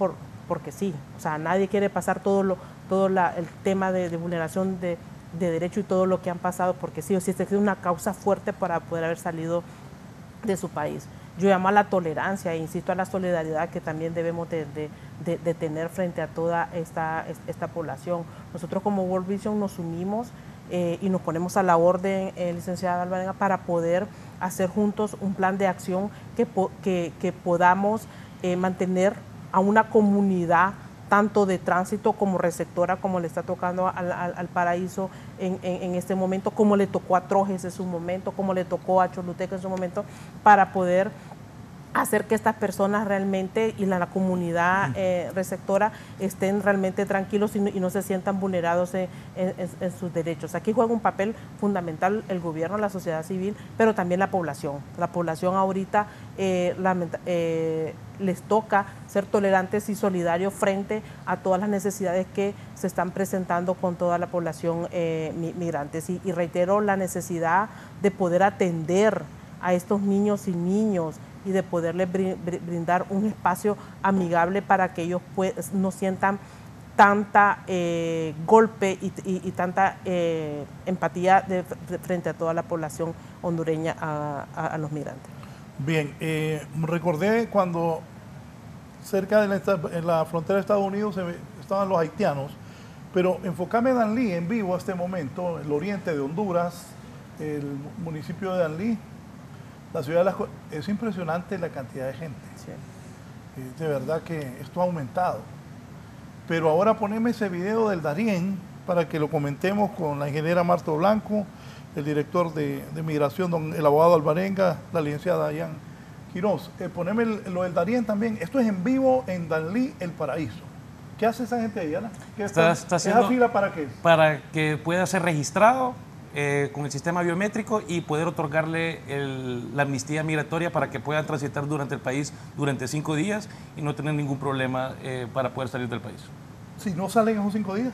porque sí, o sea, nadie quiere pasar todo el tema de vulneración de derecho y todo lo que han pasado porque sí o sí es una causa fuerte para poder haber salido de su país. Yo llamo a la tolerancia e insisto a la solidaridad que también debemos de tener frente a toda esta población. Nosotros como World Vision nos unimos y nos ponemos a la orden, licenciada Alvarenga, para poder hacer juntos un plan de acción que podamos mantener a una comunidad tanto de tránsito como receptora, como le está tocando al Paraíso en este momento, como le tocó a Trojes en su momento, como le tocó a Choluteca en su momento, para poder hacer que estas personas realmente y la comunidad receptora estén realmente tranquilos y no se sientan vulnerados en sus derechos. Aquí juega un papel fundamental el gobierno, la sociedad civil, pero también la población. La población ahorita les toca ser tolerantes y solidarios frente a todas las necesidades que se están presentando con toda la población migrantes. Y reitero la necesidad de poder atender a estos niños y niñas y de poderles brindar un espacio amigable para que ellos no sientan tanta golpe y tanta empatía frente a toda la población hondureña a los migrantes. Bien, recordé cuando cerca de la frontera de Estados Unidos estaban los haitianos, pero enfocarme en Danlí en vivo a este momento, el oriente de Honduras, el municipio de Danlí, la ciudad de es impresionante la cantidad de gente. Sí. De verdad que esto ha aumentado. Pero ahora poneme ese video del Darién para que lo comentemos con la ingeniera Marta Blanco, el director de Migración, el abogado Alvarenga, la licenciada Dayan Quiroz. Poneme lo del Darién también. Esto es en vivo en Danlí, El Paraíso. ¿Qué hace esa gente ahí, Ana? Está haciendo, ¿esa fila para qué? Para que pueda ser registrado con el sistema biométrico y poder otorgarle la amnistía migratoria para que puedan transitar durante el país durante 5 días y no tener ningún problema para poder salir del país. Si no salen esos 5 días.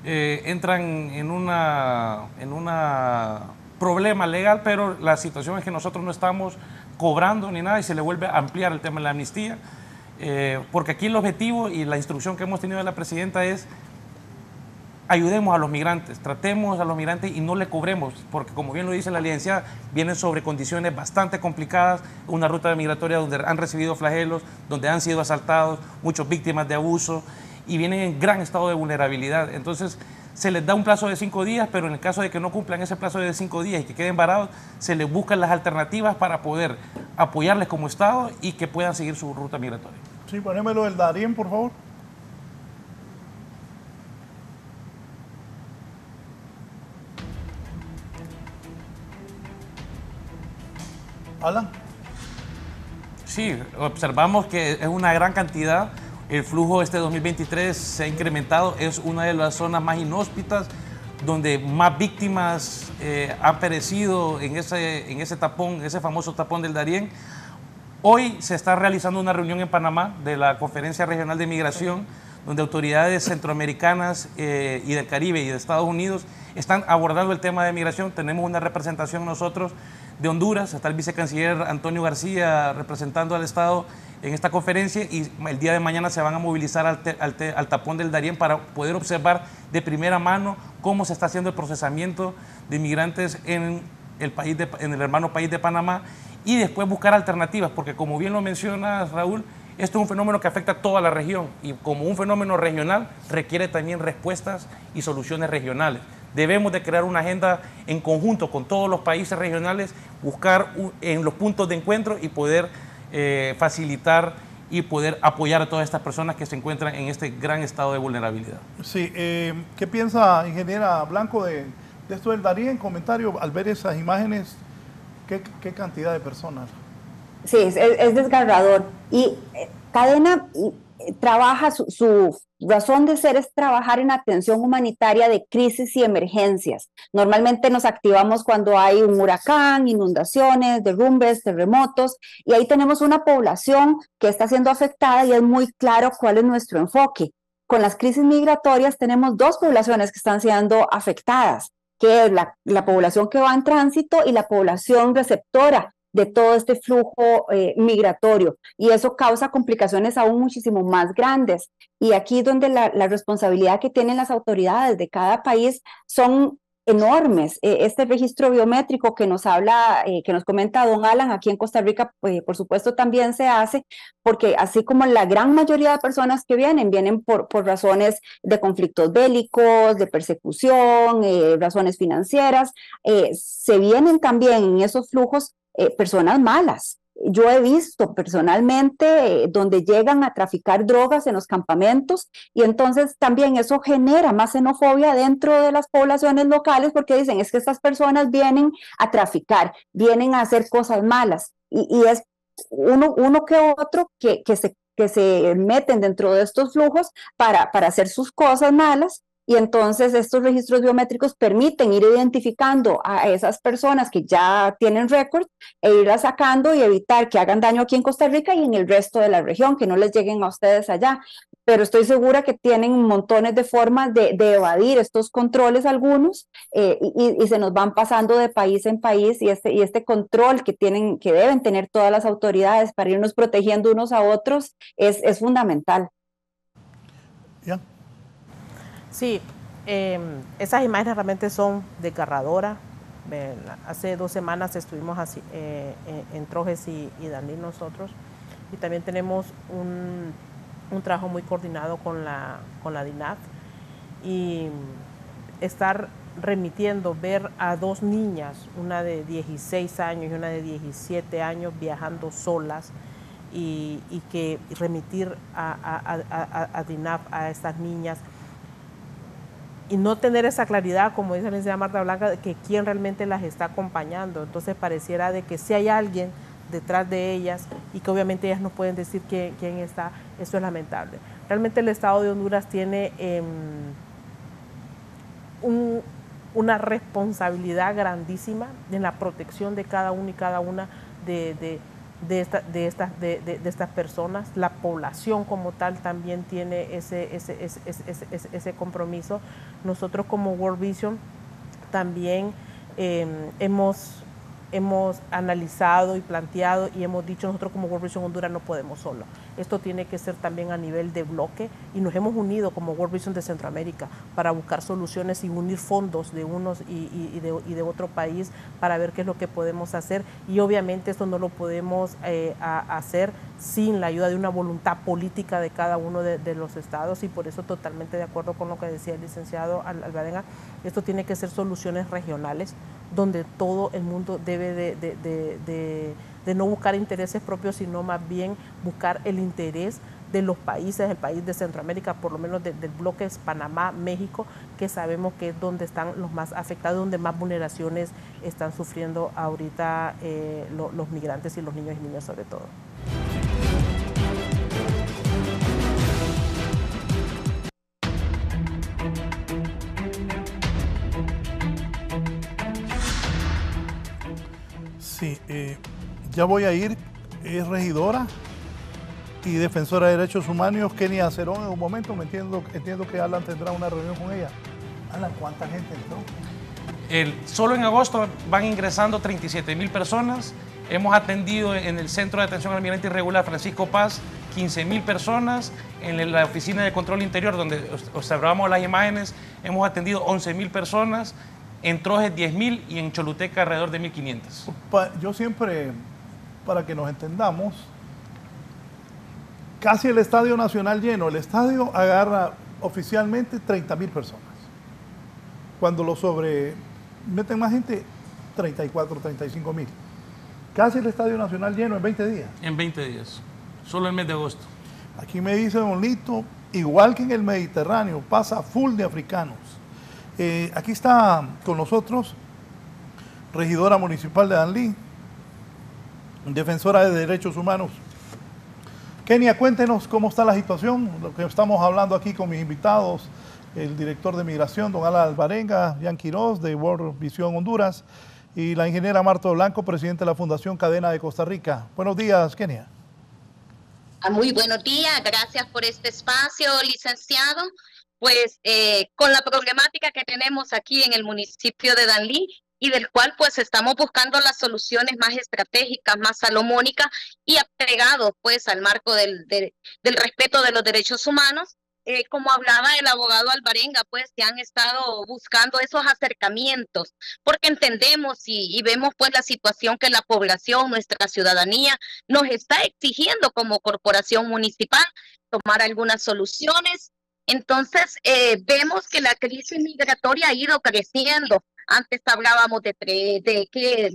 Entran en una problema legal, pero la situación es que nosotros no estamos cobrando ni nada y se le vuelve a ampliar el tema de la amnistía, porque aquí el objetivo y la instrucción que hemos tenido de la presidenta es ayudemos a los migrantes, tratemos a los migrantes y no le cobremos, porque como bien lo dice la licenciada, vienen sobre condiciones bastante complicadas, una ruta migratoria donde han recibido flagelos, donde han sido asaltados, muchas víctimas de abuso y vienen en gran estado de vulnerabilidad. Entonces se les da un plazo de 5 días, pero en el caso de que no cumplan ese plazo de 5 días y que queden varados, se les buscan las alternativas para poder apoyarles como Estado y que puedan seguir su ruta migratoria. Sí, ponémelo del Darién, por favor. Alan. Sí, observamos que es una gran cantidad. El flujo este 2023 se ha incrementado. Es una de las zonas más inhóspitas donde más víctimas han perecido en ese tapón, ese famoso tapón del Darién. Hoy se está realizando una reunión en Panamá de la Conferencia Regional de Migración, donde autoridades centroamericanas y del Caribe y de Estados Unidos están abordando el tema de migración. Tenemos una representación nosotros de Honduras, está el vicecanciller Antonio García representando al Estado en esta conferencia y el día de mañana se van a movilizar al tapón del Darién para poder observar de primera mano cómo se está haciendo el procesamiento de inmigrantes en el hermano país de Panamá y después buscar alternativas, porque como bien lo menciona Raúl, esto es un fenómeno que afecta a toda la región y como un fenómeno regional requiere también respuestas y soluciones regionales. Debemos de crear una agenda en conjunto con todos los países regionales, buscar en los puntos de encuentro y poder facilitar y poder apoyar a todas estas personas que se encuentran en este gran estado de vulnerabilidad. Sí, ¿qué piensa ingeniera Blanco de esto del Darién? Comentario, al ver esas imágenes, ¿qué cantidad de personas? Sí, es desgarrador. Y Cadena trabaja, su razón de ser es trabajar en atención humanitaria de crisis y emergencias. Normalmente nos activamos cuando hay un huracán, inundaciones, derrumbes, terremotos, y ahí tenemos una población que está siendo afectada y es muy claro cuál es nuestro enfoque. Con las crisis migratorias tenemos 2 poblaciones que están siendo afectadas, que es la población que va en tránsito y la población receptora de todo este flujo migratorio, y eso causa complicaciones aún muchísimo más grandes. Y aquí donde la responsabilidad que tienen las autoridades de cada país son enormes. Este registro biométrico que nos habla, que nos comenta don Alan, aquí en Costa Rica, por supuesto también se hace, porque así como la gran mayoría de personas que vienen por razones de conflictos bélicos, de persecución, razones financieras, se vienen también en esos flujos personas malas. Yo he visto personalmente donde llegan a traficar drogas en los campamentos y entonces también eso genera más xenofobia dentro de las poblaciones locales porque dicen es que estas personas vienen a traficar, vienen a hacer cosas malas y es uno que otro que se meten dentro de estos flujos para hacer sus cosas malas. Y entonces estos registros biométricos permiten ir identificando a esas personas que ya tienen récord e irlas sacando y evitar que hagan daño aquí en Costa Rica y en el resto de la región, que no les lleguen a ustedes allá. Pero estoy segura que tienen montones de formas de evadir estos controles algunos y se nos van pasando de país en país y este control que deben tener todas las autoridades para irnos protegiendo unos a otros es fundamental. ¿Ya? Sí, esas imágenes realmente son desgarradoras. Hace 2 semanas estuvimos así, en Trojes y Danlí nosotros, y también tenemos un trabajo muy coordinado con la DINAF, y estar remitiendo, ver a 2 niñas, una de 16 años y una de 17 años viajando solas, y que remitir a DINAF a estas niñas y no tener esa claridad, como dice la licenciada Marta Blanca, de que quién realmente las está acompañando. Entonces pareciera de que si hay alguien detrás de ellas y que obviamente ellas no pueden decir quién está. Eso es lamentable. Realmente el Estado de Honduras tiene una responsabilidad grandísima en la protección de cada uno y cada una de estas personas. La población como tal también tiene ese compromiso. Nosotros como World Vision también hemos analizado y planteado y hemos dicho, nosotros como World Vision Honduras no podemos solo. Esto tiene que ser también a nivel de bloque y nos hemos unido como World Vision de Centroamérica para buscar soluciones y unir fondos de unos y de otro país para ver qué es lo que podemos hacer, y obviamente esto no lo podemos hacer sin la ayuda de una voluntad política de cada uno de los estados, y por eso totalmente de acuerdo con lo que decía el licenciado Alvarenga. Esto tiene que ser soluciones regionales donde todo el mundo debe de no buscar intereses propios, sino más bien buscar el interés de los países, el país de Centroamérica, por lo menos del bloque es Panamá, México, que sabemos que es donde están los más afectados, donde más vulneraciones están sufriendo ahorita los migrantes y los niños y niñas sobre todo. Sí, ya voy a ir. Es regidora y defensora de derechos humanos, Kenia Cerón, en un momento. Entiendo que Alan tendrá una reunión con ella. Alan, ¿cuánta gente entró? Solo en agosto van ingresando 37,000 personas. Hemos atendido en el Centro de Atención al Migrante Irregular Francisco Paz 15,000 personas. En la Oficina de Control Interior, donde observamos las imágenes, hemos atendido 11,000 personas. En Trojes 10,000 y en Choluteca alrededor de 1,500. Yo siempre, para que nos entendamos, casi el Estadio Nacional lleno. El estadio agarra oficialmente 30,000 personas. Cuando lo meten más gente, 34, 35,000. Casi el Estadio Nacional lleno en 20 días. En 20 días, solo el mes de agosto. Aquí me dice Don Lito, igual que en el Mediterráneo, pasa full de africanos. Aquí está con nosotros regidora municipal de Danlí, defensora de derechos humanos. Kenia, cuéntenos cómo está la situación, lo que estamos hablando aquí con mis invitados, el director de Migración, don Alan Alvarenga, Jan Quiroz, de World Vision Honduras, y la ingeniera Marta Blanco, presidente de la Fundación Cadena de Costa Rica. Buenos días, Kenia. Muy buenos días, gracias por este espacio, licenciado. Pues con la problemática que tenemos aquí en el municipio de Danlí y del cual pues estamos buscando las soluciones más estratégicas, más salomónicas y apegados pues al marco del respeto de los derechos humanos. Como hablaba el abogado Alvarenga, pues se han estado buscando esos acercamientos porque entendemos y vemos pues la situación que la población, nuestra ciudadanía nos está exigiendo como corporación municipal, tomar algunas soluciones. Entonces, vemos que la crisis migratoria ha ido creciendo. Antes hablábamos de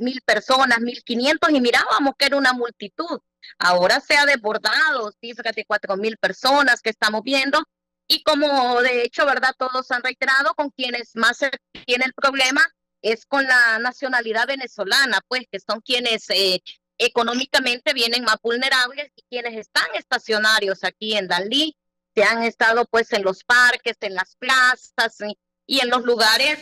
1,000 personas, 1,500, y mirábamos que era una multitud. Ahora se ha desbordado, cifras de 4,000 personas que estamos viendo. Y como de hecho, ¿verdad? Todos han reiterado, con quienes más se tiene el problema es con la nacionalidad venezolana, pues que son quienes económicamente vienen más vulnerables y quienes están estacionarios aquí en Danlí. Se han estado pues en los parques, en las plazas y en los lugares,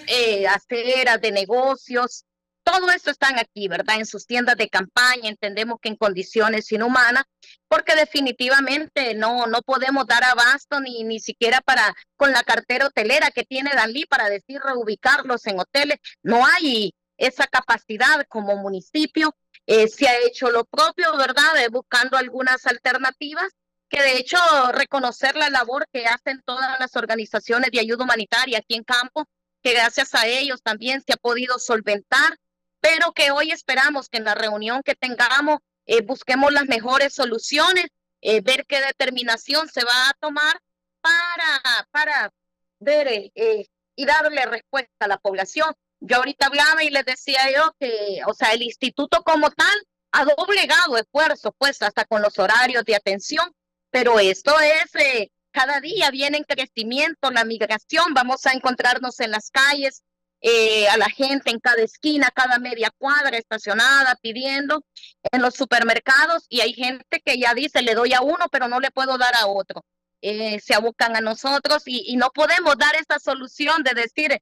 aceras de negocios. Todo esto están aquí, ¿verdad? En sus tiendas de campaña, entendemos que en condiciones inhumanas, porque definitivamente no podemos dar abasto ni siquiera con la cartera hotelera que tiene Danlí para decir reubicarlos en hoteles. No hay esa capacidad como municipio. Se ha hecho lo propio, ¿verdad? Buscando algunas alternativas, que de hecho reconocer la labor que hacen todas las organizaciones de ayuda humanitaria aquí en campo, que gracias a ellos también se ha podido solventar, pero que hoy esperamos que en la reunión que tengamos busquemos las mejores soluciones, ver qué determinación se va a tomar para ver y darle respuesta a la población. Yo ahorita hablaba y les decía yo que, o sea, el instituto como tal ha doblegado esfuerzos, pues hasta con los horarios de atención, pero esto es, cada día viene en crecimiento la migración, vamos a encontrarnos en las calles, a la gente en cada esquina, cada media cuadra estacionada, pidiendo en los supermercados, y hay gente que ya dice, le doy a uno, pero no le puedo dar a otro. Se abocan a nosotros y no podemos dar esta solución de decir,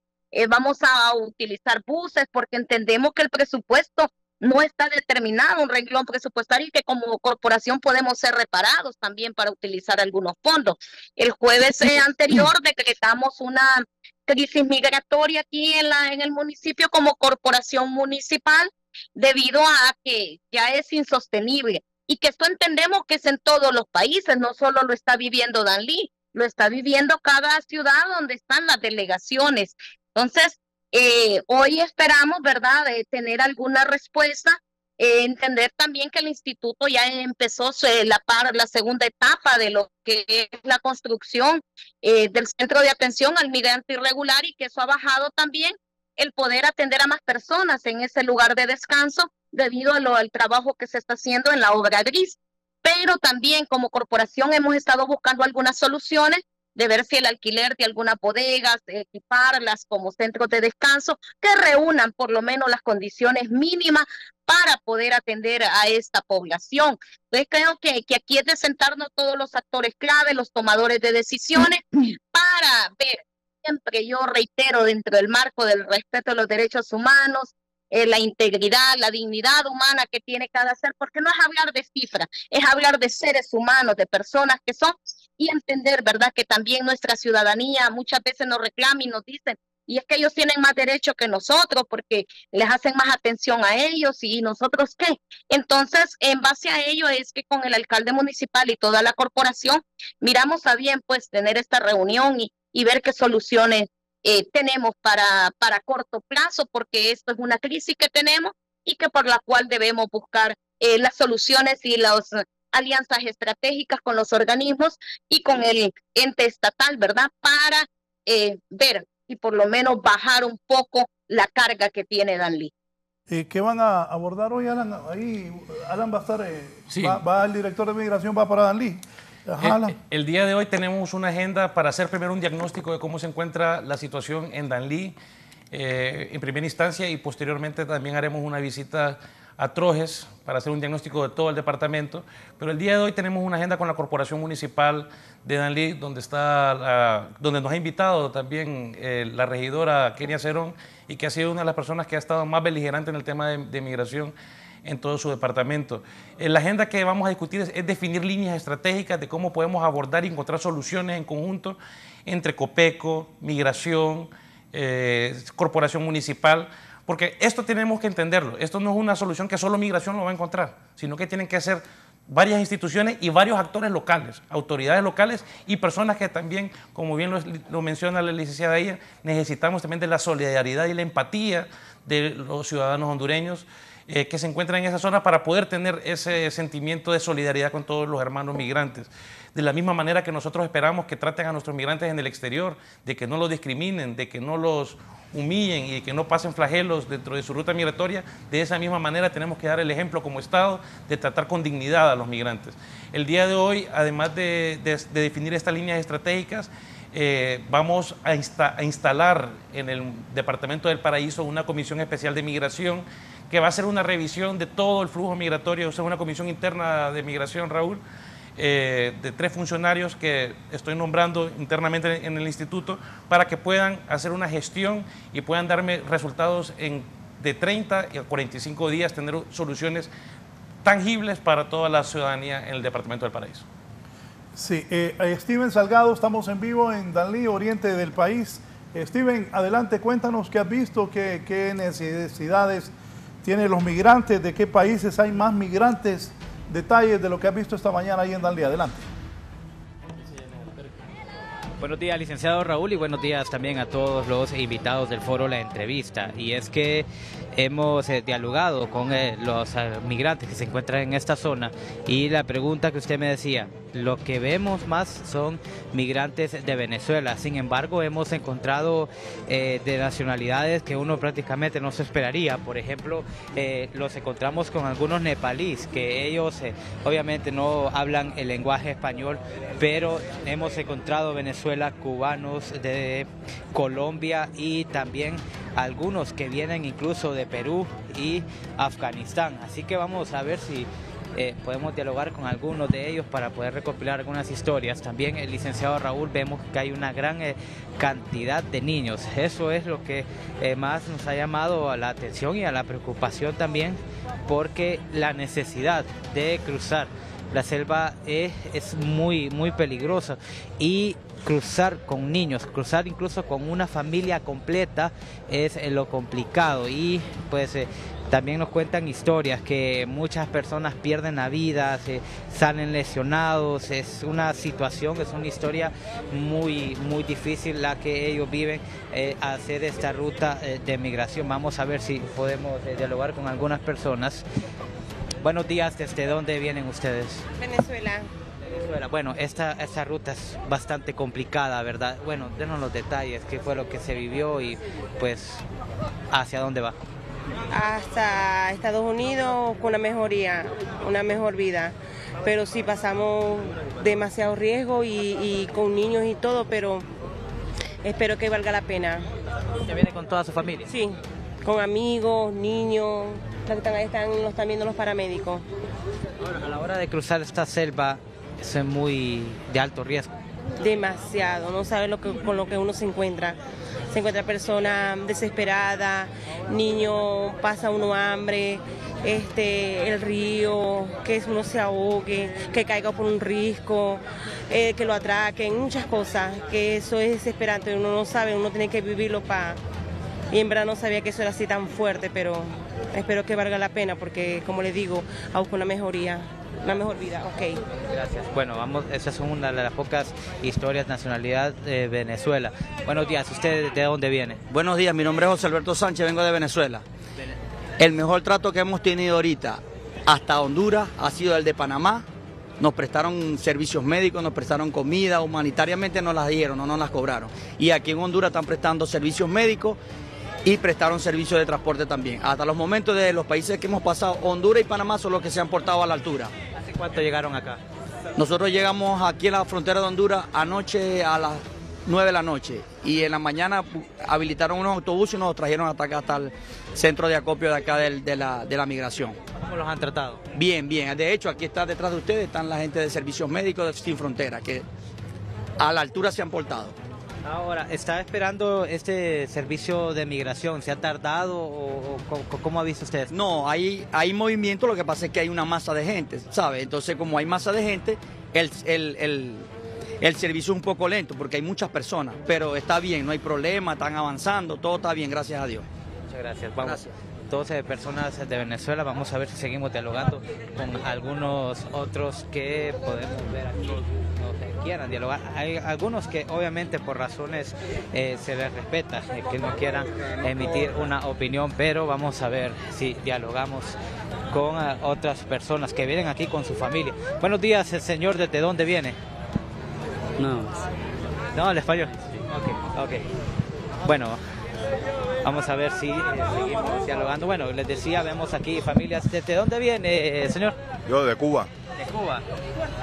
vamos a utilizar buses, porque entendemos que el presupuesto no está determinado, un renglón presupuestario, y que como corporación podemos ser reparados también para utilizar algunos fondos. El jueves anterior decretamos una crisis migratoria aquí en el municipio como corporación municipal, debido a que ya es insostenible, y que esto entendemos que es en todos los países, no solo lo está viviendo Danlí, lo está viviendo cada ciudad donde están las delegaciones. Entonces, hoy esperamos, ¿verdad?, de tener alguna respuesta, entender también que el instituto ya empezó la segunda etapa de lo que es la construcción del centro de atención al migrante irregular, y que eso ha bajado también el poder atender a más personas en ese lugar de descanso debido al trabajo que se está haciendo en la obra gris. Pero también como corporación hemos estado buscando algunas soluciones de ver si el alquiler de algunas bodegas, equiparlas como centros de descanso que reúnan por lo menos las condiciones mínimas para poder atender a esta población. Entonces creo que aquí es de sentarnos todos los actores clave, los tomadores de decisiones, para ver, siempre yo reitero, dentro del marco del respeto a los derechos humanos, la integridad, la dignidad humana que tiene cada ser, porque no es hablar de cifras, es hablar de seres humanos, de personas que son, y entender, ¿verdad?, que también nuestra ciudadanía muchas veces nos reclama y nos dicen, y es que ellos tienen más derechos que nosotros porque les hacen más atención a ellos, y nosotros ¿qué? Entonces, en base a ello es que con el alcalde municipal y toda la corporación miramos a bien pues tener esta reunión y ver qué soluciones tenemos para corto plazo, porque esto es una crisis que tenemos y que por la cual debemos buscar las soluciones y las alianzas estratégicas con los organismos y con el ente estatal, ¿verdad?, para ver y por lo menos bajar un poco la carga que tiene Danlí. ¿Qué van a abordar hoy, Alan? Ahí Alan va a estar, sí. va el director de migración, va para Danlí. El día de hoy tenemos una agenda para hacer primero un diagnóstico de cómo se encuentra la situación en Danlí en primera instancia, y posteriormente también haremos una visita a Trojes para hacer un diagnóstico de todo el departamento. Pero el día de hoy tenemos una agenda con la Corporación Municipal de Danlí, donde nos ha invitado también la regidora Kenia Cerón, y que ha sido una de las personas que ha estado más beligerante en el tema de migración en todo su departamento. La agenda que vamos a discutir es definir líneas estratégicas de cómo podemos abordar y encontrar soluciones en conjunto entre Copeco, Migración, Corporación Municipal, porque esto tenemos que entenderlo. Esto no es una solución que solo Migración lo va a encontrar, sino que tienen que ser varias instituciones y varios actores locales, autoridades locales y personas que también, como bien lo menciona la licenciada ella, necesitamos también de la solidaridad y la empatía de los ciudadanos hondureños que se encuentran en esa zona, para poder tener ese sentimiento de solidaridad con todos los hermanos migrantes. De la misma manera que nosotros esperamos que traten a nuestros migrantes en el exterior, de que no los discriminen, de que no los humillen y de que no pasen flagelos dentro de su ruta migratoria, de esa misma manera tenemos que dar el ejemplo como Estado de tratar con dignidad a los migrantes. El día de hoy, además de definir estas líneas estratégicas, vamos a instalar en el Departamento del Paraíso una comisión especial de migración que va a hacer una revisión de todo el flujo migratorio. O sea, una comisión interna de migración, Raúl, de 3 funcionarios que estoy nombrando internamente en el instituto, para que puedan hacer una gestión y puedan darme resultados de 30 a 45 días, tener soluciones tangibles para toda la ciudadanía en el Departamento del Paraíso. Sí, Steven Salgado, estamos en vivo en Danlí, oriente del país. Steven, adelante, cuéntanos qué has visto, qué necesidades tienen los migrantes, de qué países hay más migrantes, detalles de lo que has visto esta mañana ahí en Danlí. Adelante. Buenos días, licenciado Raúl, y buenos días también a todos los invitados del foro La Entrevista. Y es que hemos dialogado con los migrantes que se encuentran en esta zona y la pregunta que usted me decía, lo que vemos más son migrantes de Venezuela, sin embargo hemos encontrado de nacionalidades que uno prácticamente no se esperaría. Por ejemplo, los encontramos con algunos nepalíes, que ellos obviamente no hablan el lenguaje español, pero hemos encontrado en Venezuela cubanos de Colombia y también algunos que vienen incluso de Perú y Afganistán. Así que vamos a ver si podemos dialogar con algunos de ellos para poder recopilar algunas historias. También el licenciado Raúl, vemos que hay una gran cantidad de niños. Eso es lo que más nos ha llamado a la atención y a la preocupación también, porque la necesidad de cruzar la selva es muy peligrosa, y cruzar con niños, cruzar incluso con una familia completa es lo complicado. Y pues también nos cuentan historias que muchas personas pierden la vida, salen lesionados. Es una situación, es una historia muy difícil la que ellos viven hacer esta ruta de migración. Vamos a ver si podemos dialogar con algunas personas. Buenos días, ¿desde dónde vienen ustedes? Venezuela. Bueno, esta ruta es bastante complicada, ¿verdad? Bueno, denos los detalles, qué fue lo que se vivió y pues hacia dónde va. Hasta Estados Unidos con una mejoría, una mejor vida, pero sí pasamos demasiado riesgo y con niños y todo, pero espero que valga la pena. ¿Usted viene con toda su familia? Sí, con amigos, niños, lo están viendo los paramédicos. Bueno, a la hora de cruzar esta selva, eso es muy de alto riesgo. Demasiado, no sabe con lo que uno se encuentra. Se encuentra persona desesperada, niño, pasa uno hambre, el río, que uno se ahogue, que caiga por un risco, que lo atraquen, muchas cosas, que eso es desesperante, uno no sabe, uno tiene que vivirlo y en verdad no sabía que eso era así tan fuerte, pero espero que valga la pena porque, como les digo, a buscar una mejoría. Una mejor vida, ok. Gracias. Bueno, vamos, esa es una de las pocas historias de nacionalidad de Venezuela. Buenos días, ¿usted de dónde viene? Buenos días, mi nombre es José Alberto Sánchez, vengo de Venezuela. El mejor trato que hemos tenido ahorita hasta Honduras ha sido el de Panamá. Nos prestaron servicios médicos, nos prestaron comida, humanitariamente nos las dieron, no nos las cobraron. Y aquí en Honduras están prestando servicios médicos y prestaron servicios de transporte también. Hasta los momentos de los países que hemos pasado, Honduras y Panamá son los que se han portado a la altura. ¿Hace cuánto llegaron acá? Nosotros llegamos aquí a la frontera de Honduras anoche a las 9 de la noche y en la mañana habilitaron unos autobuses y nos trajeron hasta acá, hasta el centro de acopio de acá de la migración. ¿Cómo los han tratado? Bien, bien. De hecho, aquí está detrás de ustedes, están la gente de servicios médicos de Sin Frontera, que a la altura se han portado. Ahora, ¿está esperando este servicio de migración? ¿Se ha tardado o cómo ha visto usted? No, hay movimiento, lo que pasa es que hay una masa de gente, ¿sabe? Entonces, como hay masa de gente, el servicio es un poco lento porque hay muchas personas, pero está bien, no hay problema, están avanzando, todo está bien, gracias a Dios. Muchas gracias. Vamos. 12 personas de Venezuela, vamos a ver si seguimos dialogando con algunos otros que podemos ver aquí, no quieran dialogar. Hay algunos que obviamente por razones se les respeta, que no quieran emitir una opinión, pero vamos a ver si dialogamos con otras personas que vienen aquí con su familia. Buenos días, señor, ¿desde dónde viene? No, el español. Ok. Bueno, vamos a ver si seguimos dialogando. Bueno, les decía, vemos aquí familias. ¿De dónde viene, señor? Yo, de Cuba. De Cuba.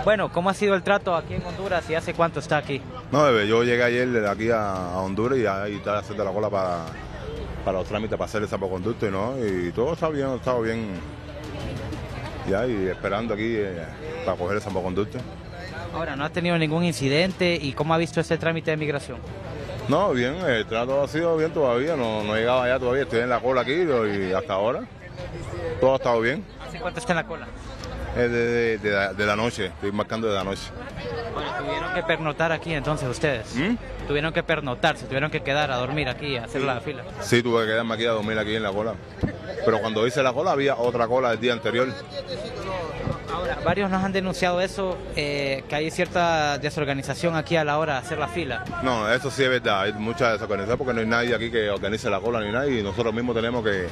Bueno, ¿cómo ha sido el trato aquí en Honduras y hace cuánto está aquí? No, bebé, yo llegué ayer de aquí a Honduras y ahí estaba haciendo la cola para los trámites, para hacer el salvoconducto y todo estaba bien. Ya, y esperando aquí para coger el salvoconducto. Ahora, ¿no ha tenido ningún incidente y cómo ha visto este trámite de migración? No, bien, el trato ha sido bien todavía, no he llegado allá todavía, estoy en la cola aquí y hasta ahora todo ha estado bien. ¿Hace cuánto está en la cola? De la noche, estoy marcando de la noche. Bueno, tuvieron que pernoctar aquí entonces ustedes. Tuvieron que pernoctar, se tuvieron que quedar a dormir aquí, a hacer la fila. Sí, tuve que quedarme aquí a dormir aquí en la cola. Pero cuando hice la cola había otra cola del día anterior. Ahora, varios nos han denunciado eso, que hay cierta desorganización aquí a la hora de hacer la fila. No, eso sí es verdad, hay mucha desorganización porque no hay nadie aquí que organice la cola ni nada y nosotros mismos tenemos que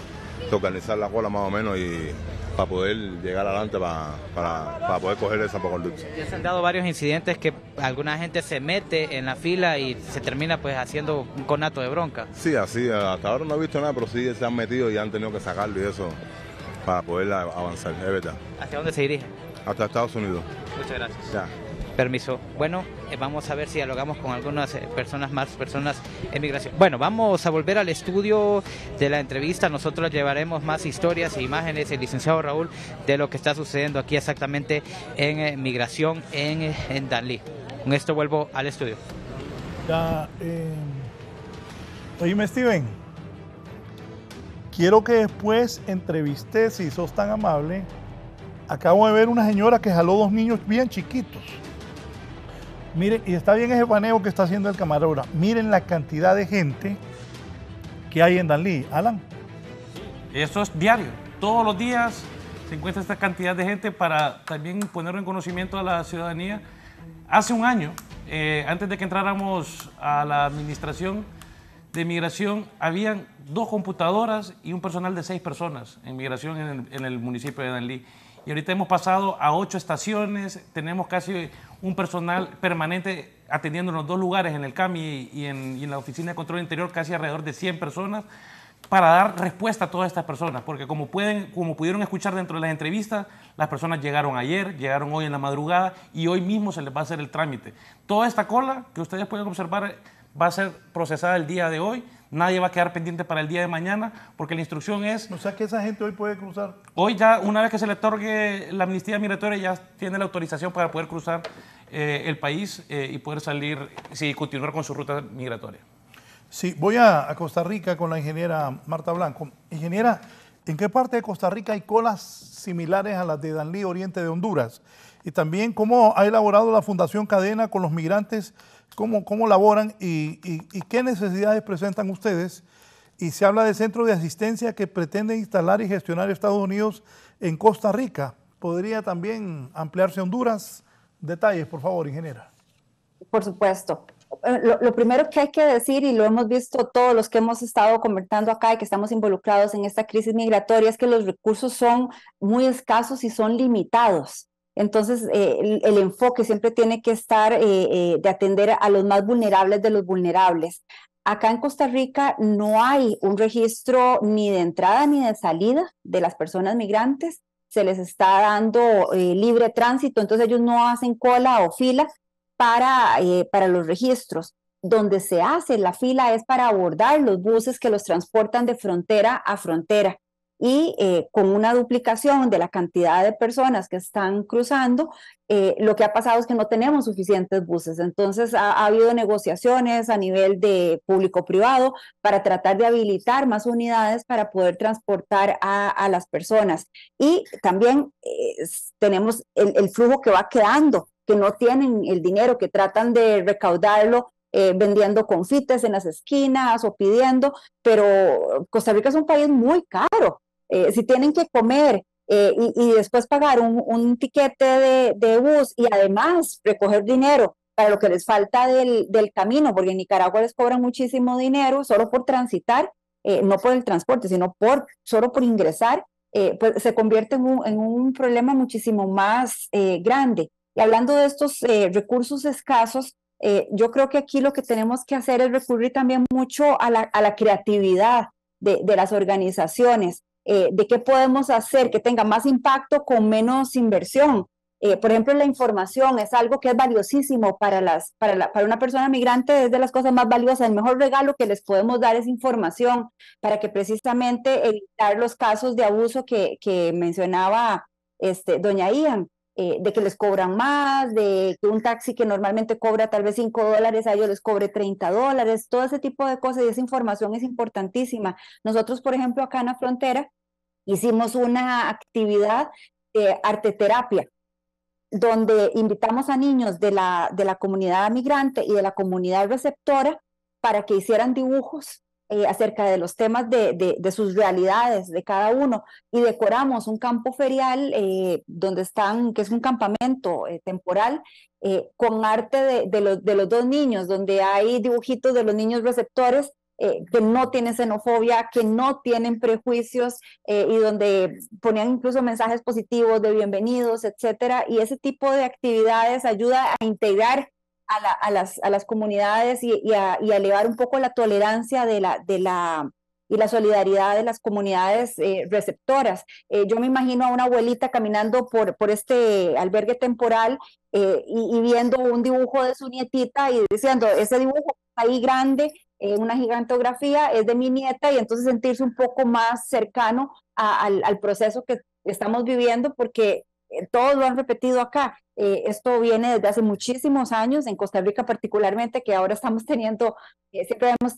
organizar la cola más o menos y para poder llegar adelante para poder coger el salvoconducto. Ya se han dado varios incidentes que alguna gente se mete en la fila y se termina pues haciendo un conato de bronca. Sí, así, hasta ahora no he visto nada, pero sí se han metido y han tenido que sacarlo y eso para poder avanzar, es verdad. ¿Hacia dónde se dirige? Hasta Estados Unidos. Muchas gracias. Ya. Permiso. Bueno, vamos a ver si dialogamos con algunas personas en migración. Bueno, vamos a volver al estudio de la entrevista. Nosotros llevaremos más historias e imágenes, el licenciado Raúl, de lo que está sucediendo aquí exactamente en migración en Danlí. Con esto vuelvo al estudio. Ya, oíme, Steven, quiero que después entrevistes, si sos tan amable. Acabo de ver una señora que jaló 2 niños bien chiquitos. Miren, y está bien ese paneo que está haciendo el camarógrafo. Miren la cantidad de gente que hay en Danlí. Alan. Eso es diario. Todos los días se encuentra esta cantidad de gente para también ponerlo en conocimiento a la ciudadanía. Hace un año, antes de que entráramos a la administración de migración, habían 2 computadoras y un personal de 6 personas en migración en el municipio de Danlí. Y ahorita hemos pasado a 8 estaciones, tenemos casi un personal permanente atendiendo en los 2 lugares, en el CAMI y en la Oficina de Control Interior, casi alrededor de 100 personas, para dar respuesta a todas estas personas. Porque como pudieron escuchar dentro de las entrevistas, las personas llegaron ayer, llegaron hoy en la madrugada y hoy mismo se les va a hacer el trámite. Toda esta cola que ustedes pueden observar va a ser procesada el día de hoy. Nadie va a quedar pendiente para el día de mañana, porque la instrucción es... O sea que esa gente hoy puede cruzar. Hoy ya, una vez que se le otorgue la amnistía migratoria, ya tiene la autorización para poder cruzar el país y poder salir, sí, continuar con su ruta migratoria. Sí, voy a Costa Rica con la ingeniera Marta Blanco. Ingeniera, ¿en qué parte de Costa Rica hay colas similares a las de Danlí, oriente de Honduras? Y también, ¿cómo ha elaborado la Fundación Cadena con los migrantes? ¿Cómo laboran y qué necesidades presentan ustedes? Y se habla de centros de asistencia que pretende instalar y gestionar Estados Unidos en Costa Rica. ¿Podría también ampliarse a Honduras? Detalles, por favor, ingeniera. Por supuesto. Lo primero que hay que decir, y lo hemos visto todos los que hemos estado conversando acá y que estamos involucrados en esta crisis migratoria, es que los recursos son muy escasos y son limitados. Entonces, el enfoque siempre tiene que estar de atender a los más vulnerables de los vulnerables. Acá en Costa Rica no hay un registro ni de entrada ni de salida de las personas migrantes. Se les está dando libre tránsito, entonces ellos no hacen cola o fila para los registros. Donde se hace la fila es para abordar los buses que los transportan de frontera a frontera. Y con una duplicación de la cantidad de personas que están cruzando, lo que ha pasado es que no tenemos suficientes buses. Entonces ha habido negociaciones a nivel de público-privado para tratar de habilitar más unidades para poder transportar a las personas. Y también tenemos el flujo que va quedando, que no tienen el dinero, que tratan de recaudarlo vendiendo confites en las esquinas o pidiendo, pero Costa Rica es un país muy caro. Si tienen que comer y después pagar un tiquete de bus y además recoger dinero para lo que les falta del camino, porque en Nicaragua les cobran muchísimo dinero solo por transitar, no por el transporte, sino solo por ingresar, pues se convierte en un problema muchísimo más grande. Y hablando de estos recursos escasos, yo creo que aquí lo que tenemos que hacer es recurrir también mucho a la creatividad de las organizaciones. De qué podemos hacer que tenga más impacto con menos inversión. Por ejemplo, la información es algo que es valiosísimo para una persona migrante, es de las cosas más valiosas. El mejor regalo que les podemos dar es información para que precisamente evitar los casos de abuso que mencionaba doña Ian, de que les cobran más, de que un taxi que normalmente cobra tal vez $5, a ellos les cobre $30, todo ese tipo de cosas, y esa información es importantísima. Nosotros, por ejemplo, acá en la frontera, hicimos una actividad de arteterapia, donde invitamos a niños de la comunidad migrante y de la comunidad receptora para que hicieran dibujos acerca de los temas de sus realidades de cada uno, y decoramos un campo ferial que es un campamento temporal con arte de los 2 niños, donde hay dibujitos de los niños receptores que no tienen xenofobia, que no tienen prejuicios y donde ponían incluso mensajes positivos de bienvenidos, etcétera. Y ese tipo de actividades ayuda a integrar a las comunidades y a elevar un poco la tolerancia y la solidaridad de las comunidades receptoras. Yo me imagino a una abuelita caminando por este albergue temporal y viendo un dibujo de su nietita y diciendo, ese dibujo ahí grande, una gigantografía, es de mi nieta, y entonces sentirse un poco más cercano al proceso que estamos viviendo, porque todos lo han repetido acá. Esto viene desde hace muchísimos años, en Costa Rica particularmente, que ahora estamos teniendo, siempre hemos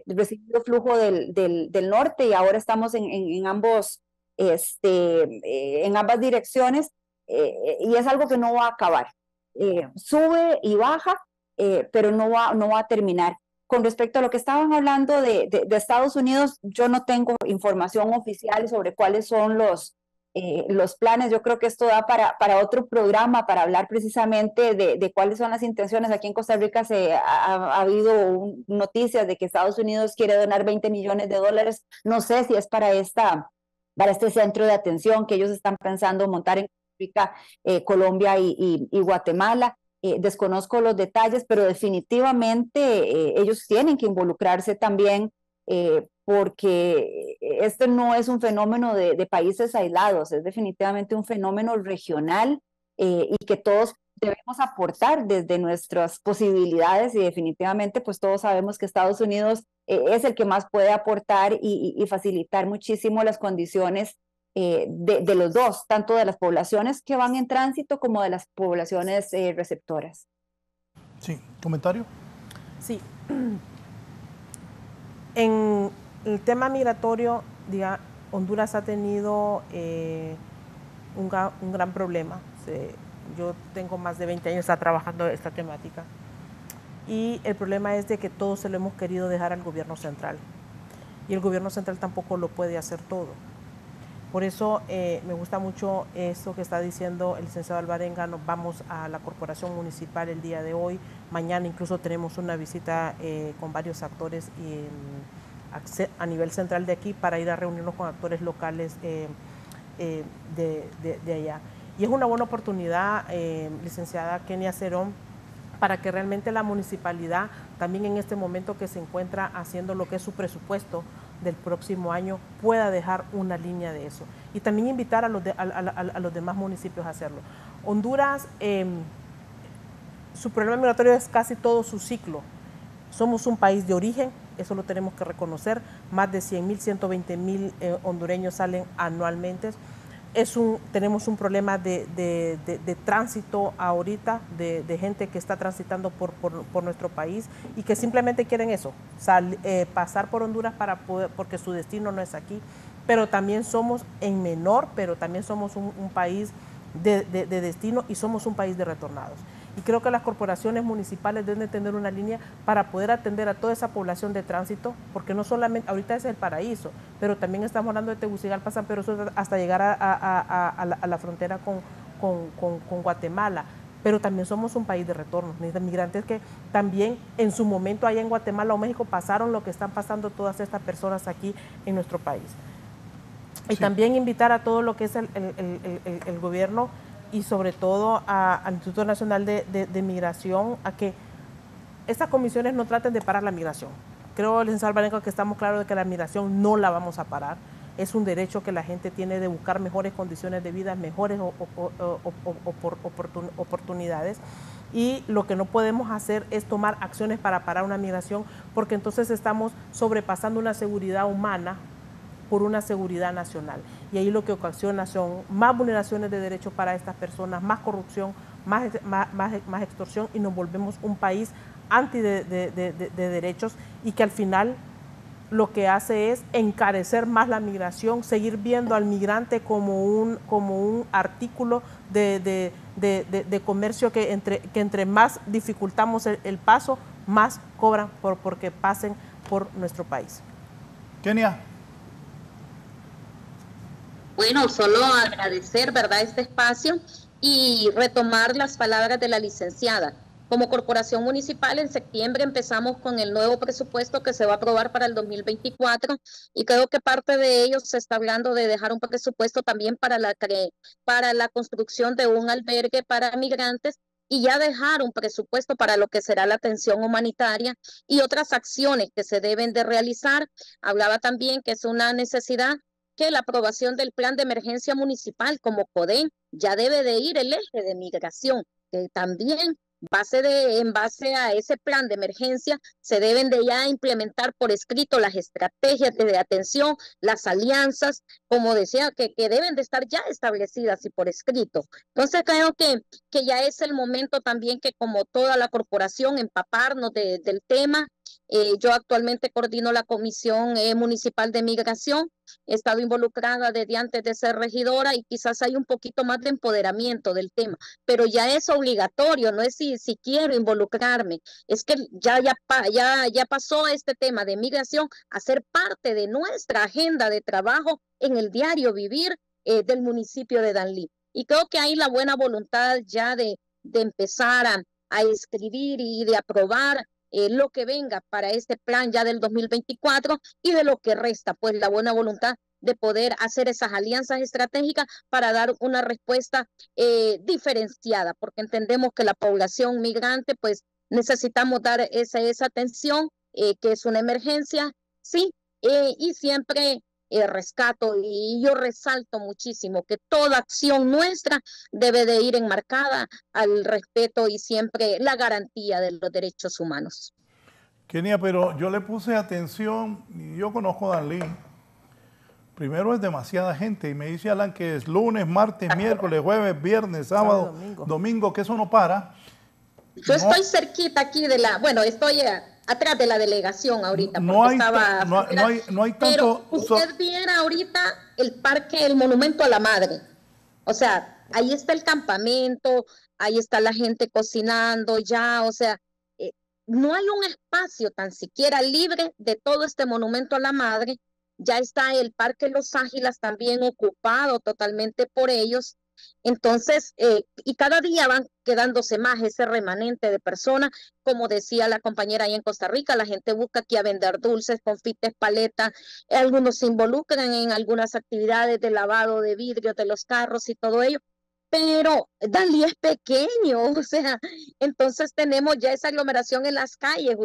recibido flujo del norte y ahora estamos en ambas direcciones, y es algo que no va a acabar. Sube y baja, pero no va a terminar. Con respecto a lo que estaban hablando de Estados Unidos, yo no tengo información oficial sobre cuáles son los planes. Yo creo que esto da para otro programa, para hablar precisamente de cuáles son las intenciones. Aquí en Costa Rica ha habido noticias de que Estados Unidos quiere donar $20 millones. No sé si es para este centro de atención que ellos están pensando montar en Costa Rica, Colombia y Guatemala. Desconozco los detalles, pero definitivamente ellos tienen que involucrarse también, porque este no es un fenómeno de países aislados, es definitivamente un fenómeno regional, y que todos debemos aportar desde nuestras posibilidades, y definitivamente pues todos sabemos que Estados Unidos es el que más puede aportar y facilitar muchísimo las condiciones de los dos, tanto de las poblaciones que van en tránsito como de las poblaciones receptoras. Sí, ¿comentario? Sí. En el tema migratorio, Honduras ha tenido un gran problema. Yo tengo más de 20 años trabajando esta temática, y el problema es de que todo se lo hemos querido dejar al gobierno central, y el gobierno central tampoco lo puede hacer todo. Por eso me gusta mucho eso que está diciendo el licenciado Alvarenga. Nos vamos a la corporación municipal el día de hoy. Mañana incluso tenemos una visita con varios actores a nivel central de aquí, para ir a reunirnos con actores locales de allá. Y es una buena oportunidad, licenciada Kenia Cerón, para que realmente la municipalidad, también en este momento que se encuentra haciendo lo que es su presupuesto del próximo año, pueda dejar una línea de eso. Y también invitar a los demás municipios a hacerlo. Honduras, su problema migratorio es casi todo su ciclo. Somos un país de origen, eso lo tenemos que reconocer. Más de 100,000, 120,000 hondureños salen anualmente. Tenemos un problema de tránsito ahorita, de gente que está transitando por nuestro país y que simplemente quieren eso, pasar por Honduras porque su destino no es aquí. Pero también somos en menor, pero también somos un país de destino, y somos un país de retornados. Y creo que las corporaciones municipales deben de tener una línea para poder atender a toda esa población de tránsito, porque no solamente, ahorita es el paraíso, pero también estamos hablando de Tegucigalpa, San Pedro Sula, hasta llegar a la frontera con Guatemala. Pero también somos un país de retorno, de migrantes que también en su momento allá en Guatemala o México pasaron lo que están pasando todas estas personas aquí en nuestro país. Y también invitar a todo lo que es el gobierno, y sobre todo al Instituto Nacional de Migración, a que estas comisiones no traten de parar la migración. Creo, licenciado Alvarenga, que estamos claros de que la migración no la vamos a parar. Es un derecho que la gente tiene de buscar mejores condiciones de vida, mejores oportunidades. Y lo que no podemos hacer es tomar acciones para parar una migración, porque entonces estamos sobrepasando una seguridad humana por una seguridad nacional. Y ahí lo que ocasiona son más vulneraciones de derechos para estas personas, más corrupción, más extorsión, y nos volvemos un país anti de derechos, y que al final lo que hace es encarecer más la migración, seguir viendo al migrante como un artículo de comercio que entre más dificultamos el paso, más cobran porque pasen por nuestro país. Kenia. Bueno, solo agradecer, ¿verdad?, este espacio y retomar las palabras de la licenciada. Como corporación municipal, en septiembre empezamos con el nuevo presupuesto que se va a aprobar para el 2024 y creo que parte de ello se está hablando de dejar un presupuesto también para la construcción de un albergue para migrantes y ya dejar un presupuesto para lo que será la atención humanitaria y otras acciones que se deben de realizar. Hablaba también que es una necesidad que la aprobación del plan de emergencia municipal como CODEN ya debe de ir el eje de migración, que también en base a ese plan de emergencia se deben de ya implementar por escrito las estrategias de atención, las alianzas, como decía, que deben de estar ya establecidas y por escrito. Entonces creo que ya es el momento también que como toda la corporación empaparnos del tema. Yo actualmente coordino la Comisión Municipal de Migración, he estado involucrada desde antes de ser regidora y quizás hay un poquito más de empoderamiento del tema, pero ya es obligatorio, no es si quiero involucrarme, es que ya pasó este tema de migración a ser parte de nuestra agenda de trabajo en el diario vivir del municipio de Danlí. Y creo que hay la buena voluntad ya de empezar a escribir y de aprobar lo que venga para este plan ya del 2024 y de lo que resta, pues la buena voluntad de poder hacer esas alianzas estratégicas para dar una respuesta diferenciada, porque entendemos que la población migrante, pues necesitamos dar esa atención, que es una emergencia, sí, y siempre rescato y yo resalto muchísimo que toda acción nuestra debe de ir enmarcada al respeto y siempre la garantía de los derechos humanos. Kenia, pero yo le puse atención, y yo conozco a Danlí. Primero es demasiada gente y me dice Alan que es lunes, martes, miércoles, jueves, viernes, sábado, domingo, que eso no para. Yo estoy cerquita aquí estoy atrás de la delegación ahorita. No hay tanto. Pero usted viera ahorita el monumento a la madre. O sea, ahí está el campamento, ahí está la gente cocinando ya, o sea, no hay un espacio tan siquiera libre de todo este monumento a la madre. Ya está el Parque Los Ágilas también ocupado totalmente por ellos. Entonces, y cada día van quedándose más ese remanente de personas, como decía la compañera ahí en Costa Rica, la gente busca aquí a vender dulces, confites, paletas, algunos se involucran en algunas actividades de lavado de vidrio de los carros y todo ello, pero Danlí es pequeño, o sea, entonces tenemos ya esa aglomeración en las calles.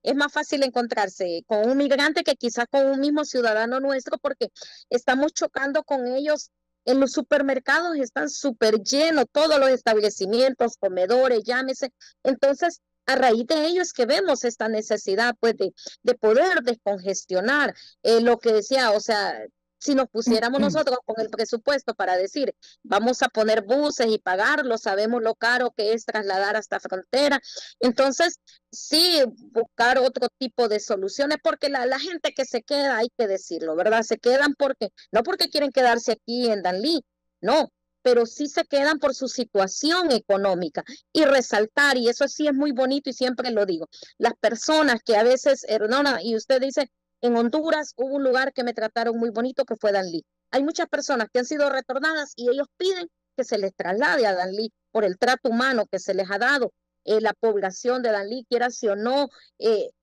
Es más fácil encontrarse con un migrante que quizás con un mismo ciudadano nuestro, porque estamos chocando con ellos. En los supermercados están súper llenos, todos los establecimientos, comedores, llámese. Entonces, a raíz de ello es que vemos esta necesidad, pues, de poder descongestionar lo que decía, o sea, si nos pusiéramos nosotros con el presupuesto para decir, vamos a poner buses y pagarlo, sabemos lo caro que es trasladar hasta frontera. Entonces, sí, buscar otro tipo de soluciones, porque la gente que se queda, hay que decirlo, ¿verdad? Se quedan no porque quieren quedarse aquí en Danlí, no, pero sí se quedan por su situación económica. Y resaltar, y eso sí es muy bonito y siempre lo digo, las personas que a veces, y usted dice, en Honduras hubo un lugar que me trataron muy bonito que fue Danlí. Hay muchas personas que han sido retornadas y ellos piden que se les traslade a Danlí por el trato humano que se les ha dado. La población de Danlí, quiera sí o no,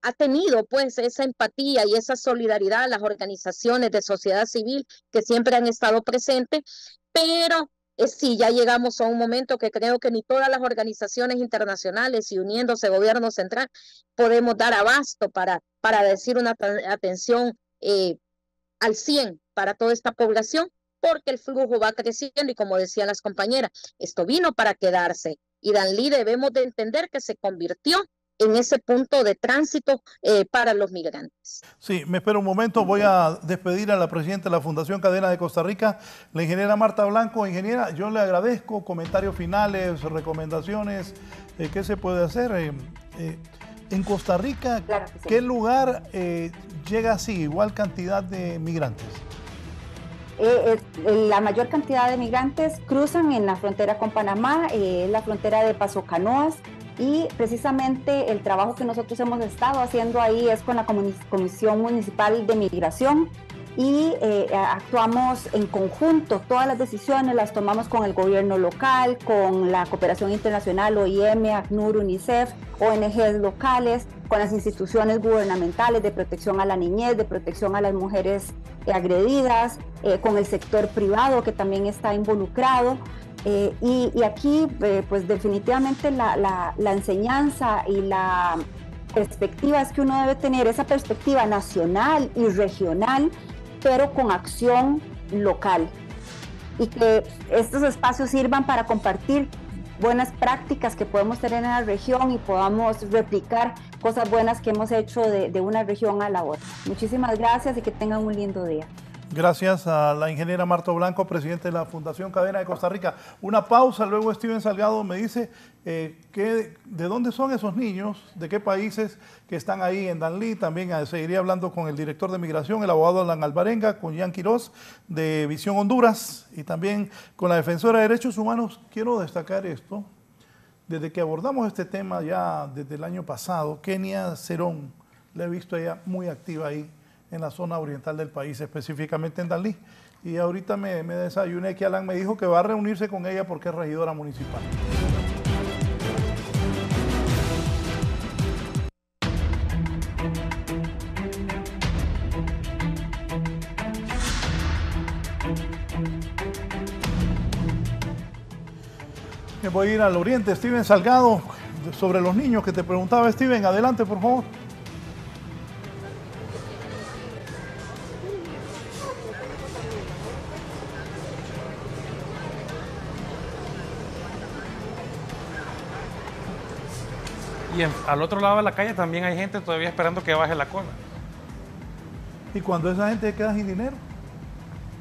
ha tenido pues esa empatía y esa solidaridad, las organizaciones de sociedad civil que siempre han estado presentes, pero sí, ya llegamos a un momento que creo que ni todas las organizaciones internacionales y uniéndose gobierno central podemos dar abasto para decir una atención al 100 para toda esta población, porque el flujo va creciendo y como decían las compañeras, esto vino para quedarse y Danlí debemos de entender que se convirtió en ese punto de tránsito para los migrantes. Sí, me espera un momento, voy a despedir a la presidenta de la Fundación Cadena de Costa Rica, la ingeniera Marta Blanco. Ingeniera, yo le agradezco, comentarios finales, recomendaciones, ¿qué se puede hacer? En Costa Rica, claro que sí. ¿Qué lugar llega así, igual cantidad de migrantes? La mayor cantidad de migrantes cruzan en la frontera con Panamá, la frontera de Paso Canoas, y precisamente el trabajo que nosotros hemos estado haciendo ahí es con la Comisión Municipal de Migración y actuamos en conjunto. Todas las decisiones las tomamos con el gobierno local, con la cooperación internacional, OIM, ACNUR, UNICEF, ONGs locales, con las instituciones gubernamentales de protección a la niñez, de protección a las mujeres agredidas, con el sector privado que también está involucrado. Y aquí pues definitivamente la enseñanza y la perspectiva es que uno debe tener esa perspectiva nacional y regional, pero con acción local, y que estos espacios sirvan para compartir buenas prácticas que podemos tener en la región y podamos replicar cosas buenas que hemos hecho de una región a la otra. Muchísimas gracias y que tengan un lindo día. Gracias a la ingeniera Marta Blanco, presidente de la Fundación Cadena de Costa Rica. Una pausa, luego Steven Salgado me dice de dónde son esos niños, de qué países que están ahí en Danlí. También seguiría hablando con el director de Migración, el abogado Alan Alvarenga, con Jan Quiroz de Visión Honduras y también con la defensora de derechos humanos. Quiero destacar esto. Desde que abordamos este tema ya desde el año pasado, Kenia Cerón, la he visto ella muy activa ahí en la zona oriental del país, específicamente en Danlí. Y ahorita me desayuné que Alan me dijo que va a reunirse con ella porque es regidora municipal. Me voy a ir al oriente. Steven Salgado, sobre los niños que te preguntaba. Steven, adelante, por favor. Y al otro lado de la calle también hay gente todavía esperando que baje la cola. ¿Y cuando esa gente queda sin dinero?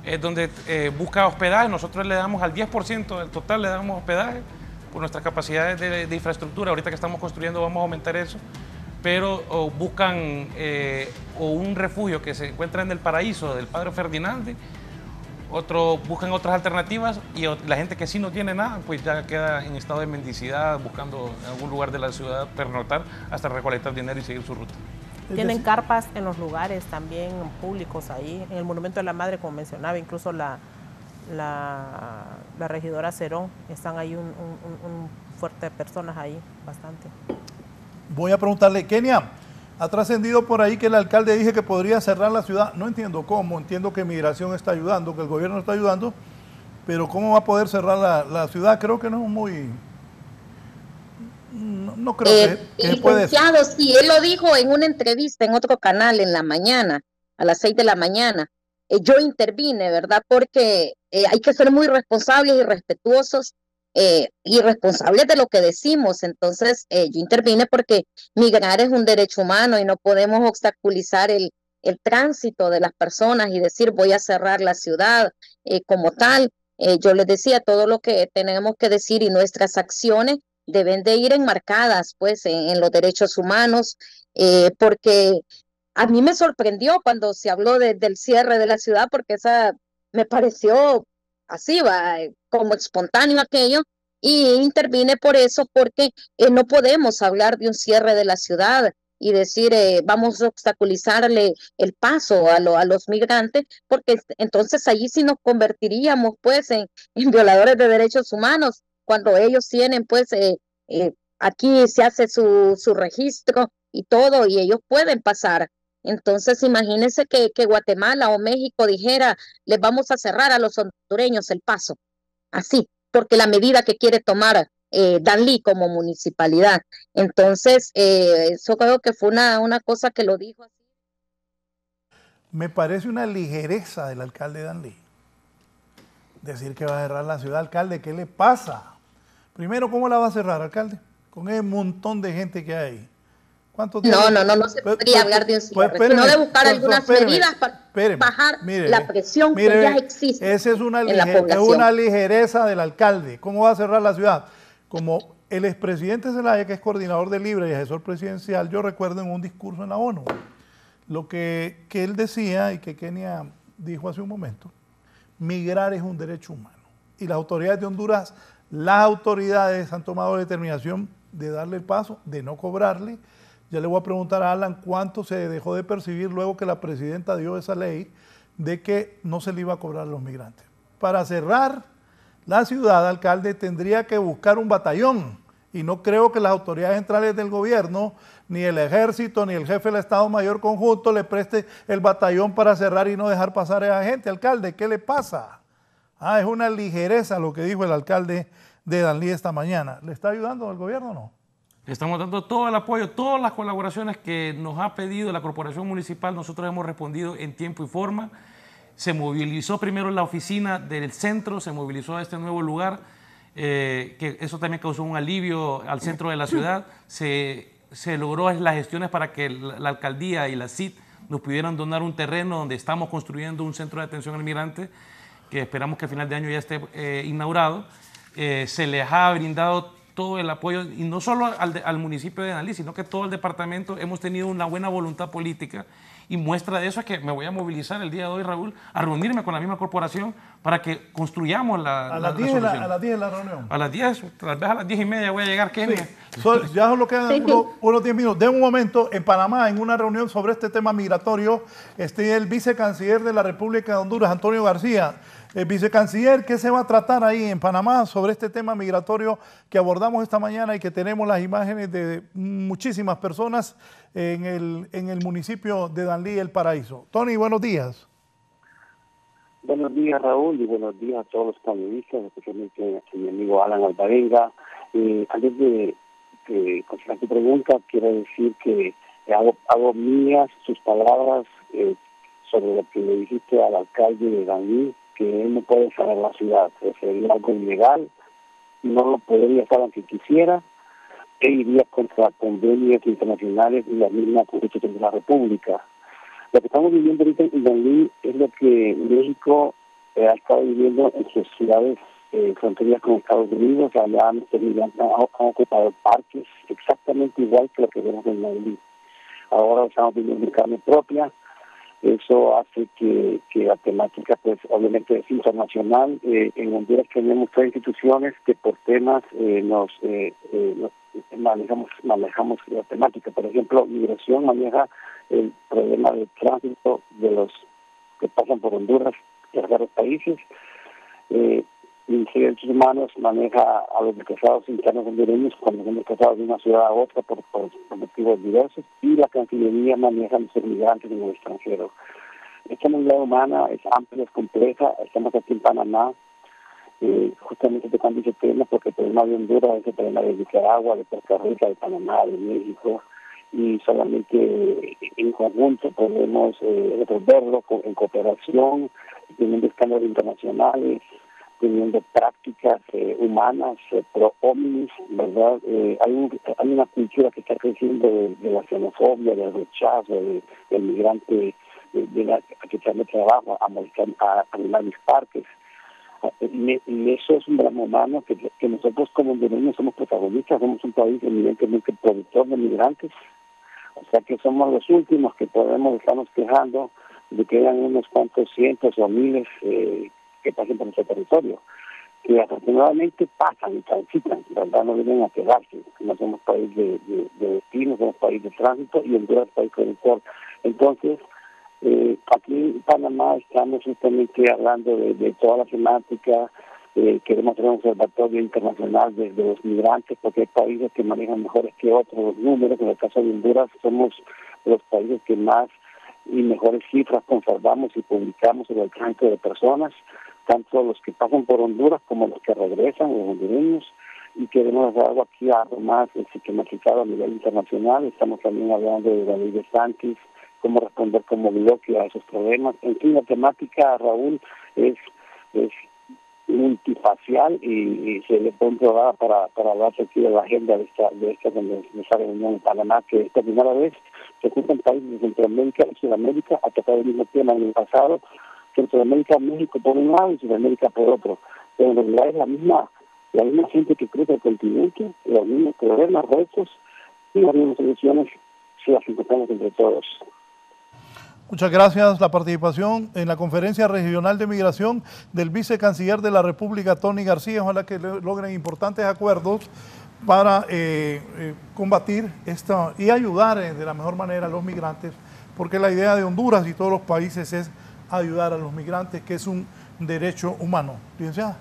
Es donde busca hospedaje. Nosotros le damos al 10% del total, le damos hospedaje por nuestras capacidades de infraestructura. Ahorita que estamos construyendo vamos a aumentar eso. Pero buscan un refugio que se encuentra en el Paraíso del Padre Ferdinand. Buscan otras alternativas, y la gente que sí no tiene nada, pues ya queda en estado de mendicidad, buscando en algún lugar de la ciudad pernoctar hasta recolectar dinero y seguir su ruta. Tienen carpas en los lugares también públicos ahí, en el Monumento de la Madre, como mencionaba, incluso la regidora Cerón, están ahí un fuerte de personas ahí, bastante. Voy a preguntarle, Kenia, ha trascendido por ahí que el alcalde dice que podría cerrar la ciudad. No entiendo cómo, entiendo que Migración está ayudando, que el gobierno está ayudando, pero ¿cómo va a poder cerrar la ciudad? Creo que no es muy... No creo que puede... Licenciado, sí, él lo dijo en una entrevista en otro canal en la mañana, a las 6 de la mañana. Yo intervine, ¿verdad? Porque hay que ser muy responsables y respetuosos y responsables de lo que decimos. Entonces yo intervine porque migrar es un derecho humano y no podemos obstaculizar el tránsito de las personas y decir voy a cerrar la ciudad como tal. Yo les decía todo lo que tenemos que decir, y nuestras acciones deben de ir enmarcadas pues en los derechos humanos, porque a mí me sorprendió cuando se habló del cierre de la ciudad, porque esa me pareció así, como espontáneo aquello, y intervine por eso, porque no podemos hablar de un cierre de la ciudad y decir vamos a obstaculizarle el paso a los migrantes, porque entonces allí sí nos convertiríamos pues en violadores de derechos humanos, cuando ellos tienen pues aquí se hace su registro y todo, y ellos pueden pasar. Entonces imagínense que Guatemala o México dijera les vamos a cerrar a los hondureños el paso, así, porque la medida que quiere tomar Danlí como municipalidad. Entonces eso creo que fue una cosa que lo dijo así. Me parece una ligereza del alcalde Danlí decir que va a cerrar la ciudad. Alcalde, ¿qué le pasa? Primero, ¿cómo la va a cerrar, alcalde? Con ese montón de gente que hay ahí. No se podría hablar de un cierre, sino de buscar algunas medidas para bajar la presión que ya existe esa es en la población. Es una ligereza del alcalde. ¿Cómo va a cerrar la ciudad? Como el expresidente Zelaya, que es coordinador de Libre y asesor presidencial, yo recuerdo en un discurso en la ONU, lo que él decía y que Kenia dijo hace un momento, migrar es un derecho humano. Y las autoridades de Honduras, las autoridades han tomado la determinación de darle el paso, de no cobrarle. Ya le voy a preguntar a Alan cuánto se dejó de percibir luego que la presidenta dio esa ley de que no se le iba a cobrar a los migrantes. Para cerrar la ciudad, alcalde, tendría que buscar un batallón, y no creo que las autoridades centrales del gobierno, ni el ejército, ni el jefe del Estado Mayor Conjunto le preste el batallón para cerrar y no dejar pasar a esa gente. Alcalde, ¿qué le pasa? Es una ligereza lo que dijo el alcalde de Danlí esta mañana. ¿Le está ayudando el gobierno o no? Le estamos dando todo el apoyo, todas las colaboraciones que nos ha pedido la Corporación Municipal, nosotros hemos respondido en tiempo y forma. Se movilizó primero la oficina del centro, se movilizó a este nuevo lugar, que eso también causó un alivio al centro de la ciudad. Se logró las gestiones para que la alcaldía y la CID nos pudieran donar un terreno donde estamos construyendo un centro de atención al migrante, que esperamos que a final de año ya esté inaugurado. Se les ha brindado todo el apoyo, y no solo al municipio de Danlí, sino que todo el departamento. Hemos tenido una buena voluntad política, y muestra de eso es que me voy a movilizar el día de hoy, Raúl, a reunirme con la misma corporación para que construyamos a las 10 la reunión. A las 10, tal vez a las 10:30 voy a llegar, Kenia. Sí. Ya solo quedan unos 10 minutos. De un momento, en Panamá, en una reunión sobre este tema migratorio, el vicecanciller de la República de Honduras, Antonio García. Vicecanciller, ¿qué se va a tratar ahí en Panamá sobre este tema migratorio que abordamos esta mañana y que tenemos las imágenes de muchísimas personas en el municipio de Danlí, El Paraíso? Tony, buenos días. Buenos días, Raúl, y buenos días a todos los panelistas, especialmente a mi amigo Alan Alvarenga. Antes de contestar tu pregunta, quiero decir que hago mías sus palabras sobre lo que le dijiste al alcalde de Danlí, que él no puede salir a la ciudad. Sería algo ilegal, no lo podría hacer aunque quisiera, e iría contra convenios internacionales y la misma Constitución de la República. Lo que estamos viviendo ahorita en Danlí es lo que México ha estado viviendo en sus ciudades fronterizas con Estados Unidos. Allá han ocupado parques exactamente igual que lo que vemos en Danlí. Ahora estamos viviendo en carne propia. Eso hace que la temática, pues, obviamente es internacional. En Honduras tenemos 3 instituciones que por temas manejamos la temática. Por ejemplo, Migración maneja el problema de tránsito de los que pasan por Honduras y terceros países. Ministerio de Derechos Humanos maneja a los desplazados internos hondureños cuando son desplazados de una ciudad a otra por motivos diversos, y la Cancillería maneja a los migrantes en el extranjero. Esta movilidad humana es amplia, es compleja. Estamos aquí en Panamá justamente tocando ese tema porque el problema de Honduras es el problema de Nicaragua, de Puerto Rico, de Panamá, de México, y solamente en conjunto podemos resolverlo en cooperación, teniendo estándares internacionales, teniendo prácticas humanas pro hominis, ¿verdad? Hay una cultura que está creciendo de la xenofobia, del rechazo, del migrante, de la que trae trabajo, a animar mis parques. Y eso es un drama humano que nosotros como hondureños somos protagonistas. Somos un país evidentemente productor de migrantes, o sea que somos los últimos que estamos quejando de que hayan unos cuantos cientos o miles que pasen por nuestro territorio, que afortunadamente pasan y transitan, ¿verdad? No vienen a quedarse. No somos país de destino, somos país de tránsito, y Honduras país productor. Entonces, aquí en Panamá estamos justamente hablando de toda la temática. Queremos hacer un observatorio internacional de los migrantes, porque hay países que manejan mejores que otros números. En el caso de Honduras somos los países que más y mejores cifras conservamos y publicamos sobre el tránsito de personas, tanto los que pasan por Honduras como los que regresan, los hondureños, y queremos hacer algo aquí, algo más sistematizado a nivel internacional. Estamos también hablando de la ley de Santis, cómo responder como bloque a esos problemas. En fin, la temática, Raúl, es multifacial y se le pone para hablar aquí de la agenda de esta reunión en Panamá, que es la primera vez que juntan países de Centroamérica y Sudamérica a tratar el mismo tema. En el pasado, Centroamérica, México por un lado y Sudamérica por otro, pero en realidad es la misma gente que cruza el continente, los mismos problemas, retos, y las mismas soluciones si las encontramos entre todos. Muchas gracias. La participación en la Conferencia Regional de Migración del vicecanciller de la República, Tony García. Ojalá que logren importantes acuerdos para combatir y ayudar de la mejor manera a los migrantes, porque la idea de Honduras y todos los países es ayudar a los migrantes, que es un derecho humano. Licenciada.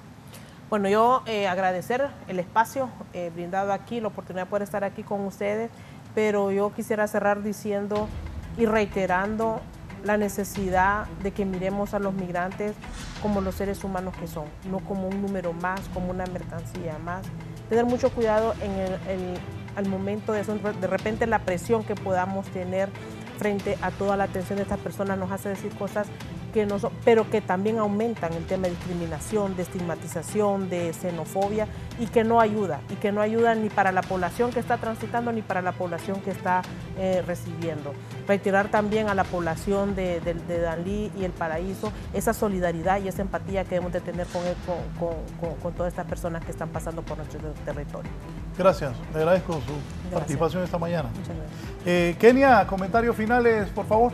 Bueno, yo agradecer el espacio brindado aquí, la oportunidad de poder estar aquí con ustedes, pero yo quisiera cerrar diciendo y reiterando la necesidad de que miremos a los migrantes como los seres humanos que son, no como un número más, como una mercancía más. Tener mucho cuidado al momento de eso, de repente la presión que podamos tener frente a toda la atención de estas personas nos hace decir cosas que no son, pero que también aumentan el tema de discriminación, de estigmatización, de xenofobia y que no ayuda ni para la población que está transitando ni para la población que está recibiendo. Reiterar también a la población de Danlí y El Paraíso esa solidaridad y esa empatía que debemos de tener con todas estas personas que están pasando por nuestro territorio. Gracias, le agradezco su participación esta mañana. Muchas gracias. Kenia, comentarios finales, por favor.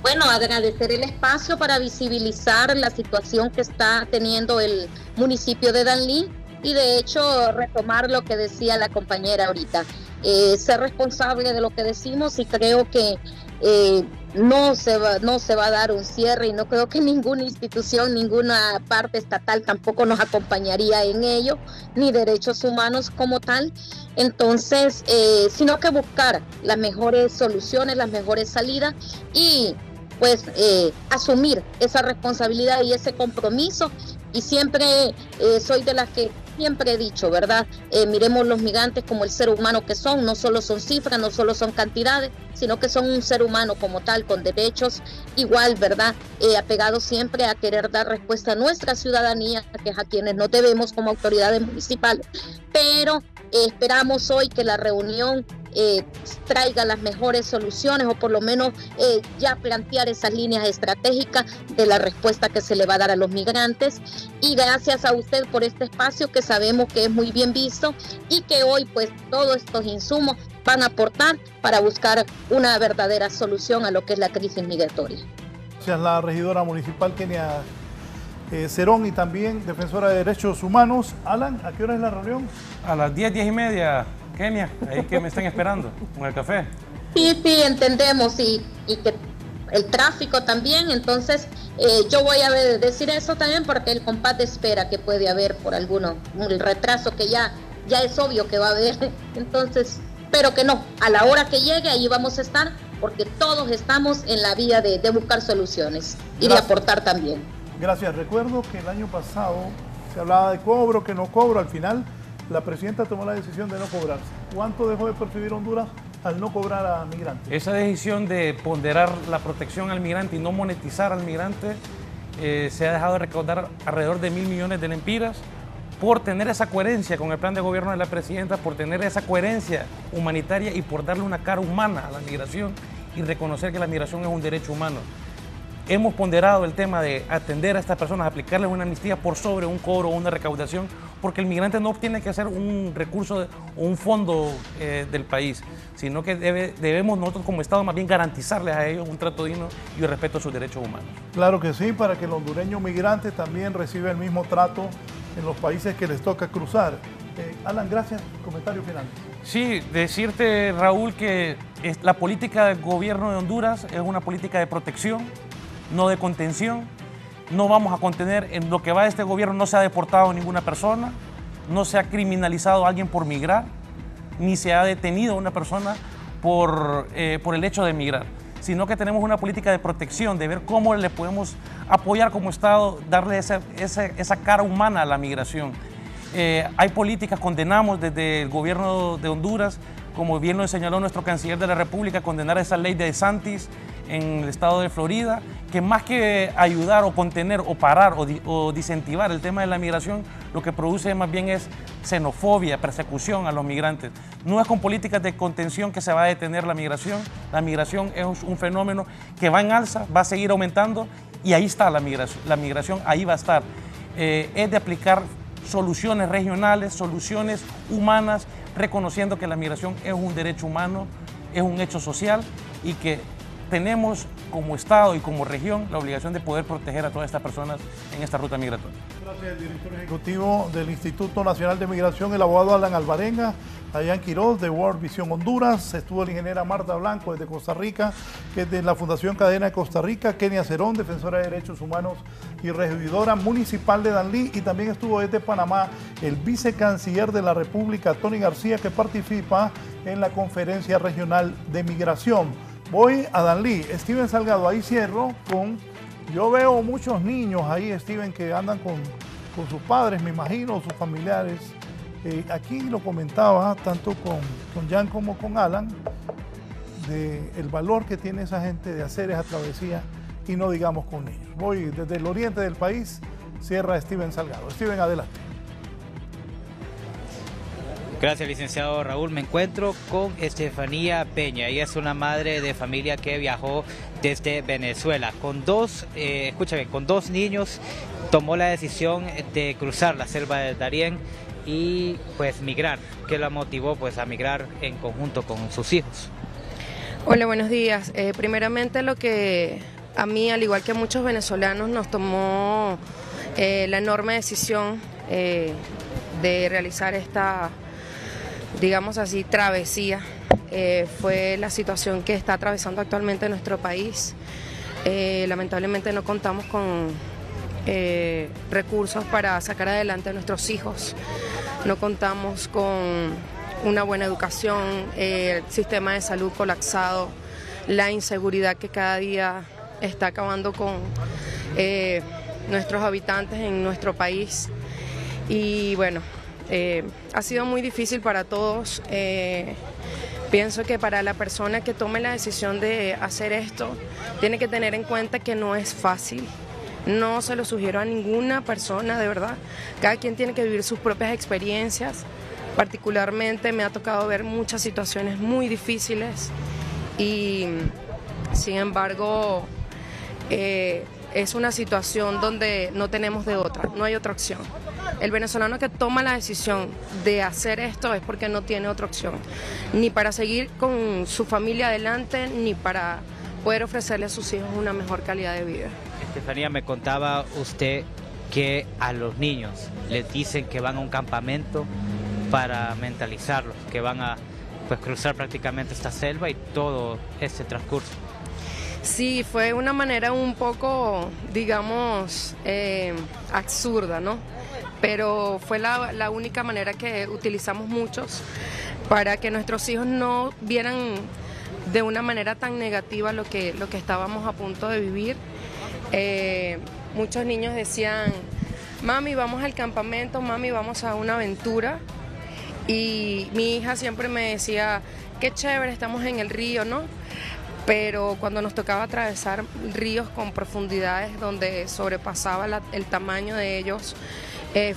Bueno, agradecer el espacio para visibilizar la situación que está teniendo el municipio de Danlí y de hecho retomar lo que decía la compañera ahorita. Ser responsable de lo que decimos y creo que no se va a dar un cierre y no creo que ninguna institución, ninguna parte estatal tampoco nos acompañaría en ello, ni derechos humanos como tal. Entonces, sino que buscar las mejores soluciones, las mejores salidas y pues asumir esa responsabilidad y ese compromiso. Y siempre soy de las que siempre he dicho, ¿verdad? Miremos los migrantes como el ser humano que son, no solo son cifras, no solo son cantidades, sino que son un ser humano como tal, con derechos igual, ¿verdad? Apegados siempre a querer dar respuesta a nuestra ciudadanía, que es a quienes nos debemos como autoridades municipales. Pero esperamos hoy que la reunión traiga las mejores soluciones o por lo menos ya plantear esas líneas estratégicas de la respuesta que se le va a dar a los migrantes. Y gracias a usted por este espacio que sabemos que es muy bien visto y que hoy pues todos estos insumos van a aportar para buscar una verdadera solución a lo que es la crisis migratoria. Gracias, la regidora municipal Kenia Cerón y también defensora de derechos humanos. Alan, ¿a qué hora es la reunión? A las 10:30, Kenia, ahí que me estén esperando con el café. Sí, entendemos y que el tráfico también, entonces yo voy a decir eso también porque el compás espera que puede haber por el retraso que ya es obvio que va a haber, entonces, pero que no, a la hora que llegue ahí vamos a estar porque todos estamos en la vía de buscar soluciones y de aportar también. Gracias, recuerdo que el año pasado se hablaba de cobro, que no cobro, al final la presidenta tomó la decisión de no cobrarse. ¿Cuánto dejó de percibir Honduras al no cobrar a migrantes? Esa decisión de ponderar la protección al migrante y no monetizar al migrante se ha dejado de recaudar alrededor de 1.000 millones de lempiras por tener esa coherencia con el plan de gobierno de la presidenta, por tener esa coherencia humanitaria y por darle una cara humana a la migración y reconocer que la migración es un derecho humano. Hemos ponderado el tema de atender a estas personas, aplicarles una amnistía por sobre un cobro o una recaudación, porque el migrante no tiene que ser un recurso o un fondo del país, sino que debemos nosotros como Estado más bien garantizarles a ellos un trato digno y el respeto a sus derechos humanos. Claro que sí, para que el hondureño migrante también reciba el mismo trato en los países que les toca cruzar. Alan, gracias. Comentario final. Sí, decirte, Raúl, que la política del gobierno de Honduras es una política de protección, no de contención. No vamos a contener, en lo que va de este gobierno no se ha deportado ninguna persona, no se ha criminalizado a alguien por migrar, ni se ha detenido a una persona por el hecho de migrar, sino que tenemos una política de protección, de ver cómo le podemos apoyar como Estado, darle esa cara humana a la migración. Hay políticas, condenamos desde el gobierno de Honduras, como bien lo señaló nuestro canciller de la República, condenar esa ley de DeSantis en el estado de Florida, que más que ayudar o contener o parar o disincentivar el tema de la migración, lo que produce más bien es xenofobia, persecución a los migrantes. No es con políticas de contención que se va a detener la migración. La migración es un fenómeno que va en alza, va a seguir aumentando y ahí está la migración ahí va a estar. Es de aplicar soluciones regionales, soluciones humanas, reconociendo que la migración es un derecho humano, es un hecho social y que tenemos como Estado y como región la obligación de poder proteger a todas estas personas en esta ruta migratoria. Gracias al director ejecutivo del Instituto Nacional de Migración, el abogado Alan Alvarenga, Dayan Quiroz de World Vision Honduras, estuvo la ingeniera Marta Blanco desde Costa Rica, que es de la Fundación Cadena de Costa Rica, Kenia Cerón, defensora de derechos humanos y regidora municipal de Danlí, y también estuvo desde Panamá el vicecanciller de la República, Tony García, que participa en la conferencia regional de migración. Voy a Danlí, Steven Salgado, ahí cierro con... Yo veo muchos niños ahí, Steven, que andan con sus padres, me imagino, sus familiares. Aquí lo comentaba tanto con Jan como con Alan, del valor que tiene esa gente de hacer esa travesía y no digamos con niños. Voy desde el oriente del país, cierra Steven Salgado. Steven, adelante. Gracias, licenciado Raúl. Me encuentro con Estefanía Peña. Ella es una madre de familia que viajó desde Venezuela. Con dos niños, tomó la decisión de cruzar la selva de Darién y pues migrar. ¿Qué la motivó pues a migrar en conjunto con sus hijos? Hola, buenos días. Primeramente, lo que a mí, al igual que a muchos venezolanos, nos tomó la enorme decisión de realizar esta, digamos así, travesía, fue la situación que está atravesando actualmente nuestro país. Lamentablemente no contamos con recursos para sacar adelante a nuestros hijos, no contamos con una buena educación, el sistema de salud colapsado, la inseguridad que cada día está acabando con nuestros habitantes en nuestro país. Y bueno, ha sido muy difícil para todos. Pienso que para la persona que tome la decisión de hacer esto, tiene que tener en cuenta que no es fácil. No se lo sugiero a ninguna persona, de verdad. Cada quien tiene que vivir sus propias experiencias. Particularmente me ha tocado ver muchas situaciones muy difíciles y, sin embargo, es una situación donde no tenemos de otra, no hay otra opción. El venezolano que toma la decisión de hacer esto es porque no tiene otra opción, ni para seguir con su familia adelante, ni para poder ofrecerle a sus hijos una mejor calidad de vida. Estefanía, me contaba usted que a los niños les dicen que van a un campamento para mentalizarlos, que van a pues, cruzar prácticamente esta selva y todo este transcurso. Sí, fue una manera un poco, digamos, absurda, ¿no? Pero fue la única manera que utilizamos muchos para que nuestros hijos no vieran de una manera tan negativa lo que estábamos a punto de vivir. Muchos niños decían, mami, vamos al campamento, mami, vamos a una aventura. Y mi hija siempre me decía, qué chévere, estamos en el río, ¿no? Pero cuando nos tocaba atravesar ríos con profundidades donde sobrepasaba el tamaño de ellos,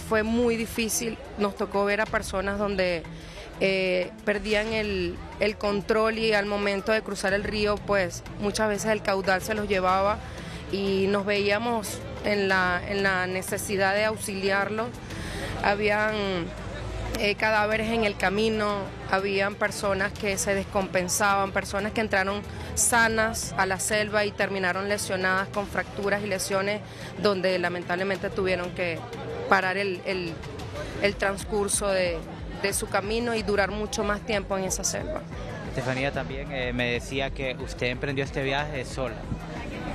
fue muy difícil. Nos tocó ver a personas donde perdían el control y al momento de cruzar el río, pues muchas veces el caudal se los llevaba y nos veíamos en la necesidad de auxiliarlos. Habían cadáveres en el camino, habían personas que se descompensaban, personas que entraron sanas a la selva y terminaron lesionadas con fracturas y lesiones donde lamentablemente tuvieron que parar el transcurso de su camino y durar mucho más tiempo en esa selva. Estefanía, también me decía que usted emprendió este viaje sola,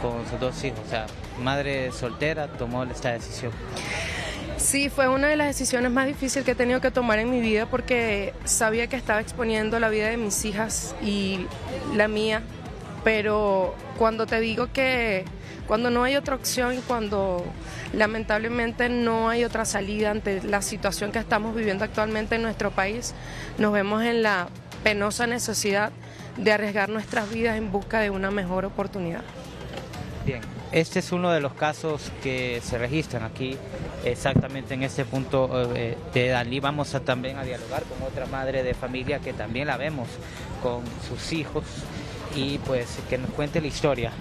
con sus dos hijos, o sea, madre soltera, tomó esta decisión. Sí, fue una de las decisiones más difíciles que he tenido que tomar en mi vida porque sabía que estaba exponiendo la vida de mis hijas y la mía, pero cuando te digo que cuando no hay otra opción y cuando lamentablemente no hay otra salida ante la situación que estamos viviendo actualmente en nuestro país, nos vemos en la penosa necesidad de arriesgar nuestras vidas en busca de una mejor oportunidad. Bien, este es uno de los casos que se registran aquí exactamente en este punto de Danlí. Vamos también a dialogar con otra madre de familia que también la vemos con sus hijos y pues que nos cuente la historia.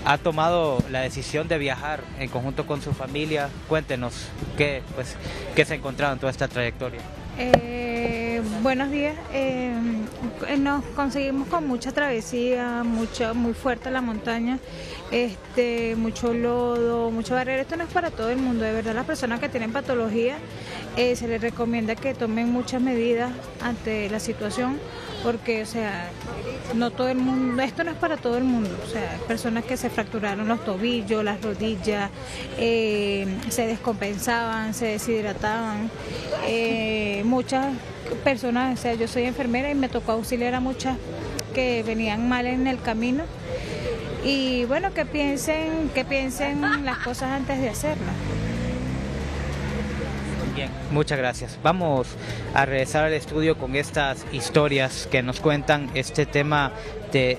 Ha tomado la decisión de viajar en conjunto con su familia. Cuéntenos qué se ha encontrado en toda esta trayectoria. Buenos días. Nos conseguimos con mucha travesía, muy fuerte la montaña, mucho lodo, mucho barrera. Esto no es para todo el mundo, de verdad. Las personas que tienen patología se les recomienda que tomen muchas medidas ante la situación, porque, o sea, no todo el mundo, esto no es para todo el mundo. O sea, personas que se fracturaron los tobillos, las rodillas, se descompensaban, se deshidrataban, muchas personas, o sea, yo soy enfermera y me tocó auxiliar a muchas que venían mal en el camino, y bueno, que piensen las cosas antes de hacerlas. Bien, muchas gracias. Vamos a regresar al estudio con estas historias que nos cuentan este tema de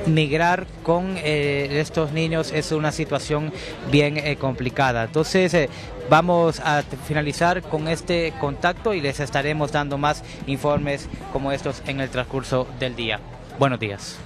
migrar con estos niños. Es una situación bien complicada. Entonces vamos a finalizar con este contacto y les estaremos dando más informes como estos en el transcurso del día. Buenos días.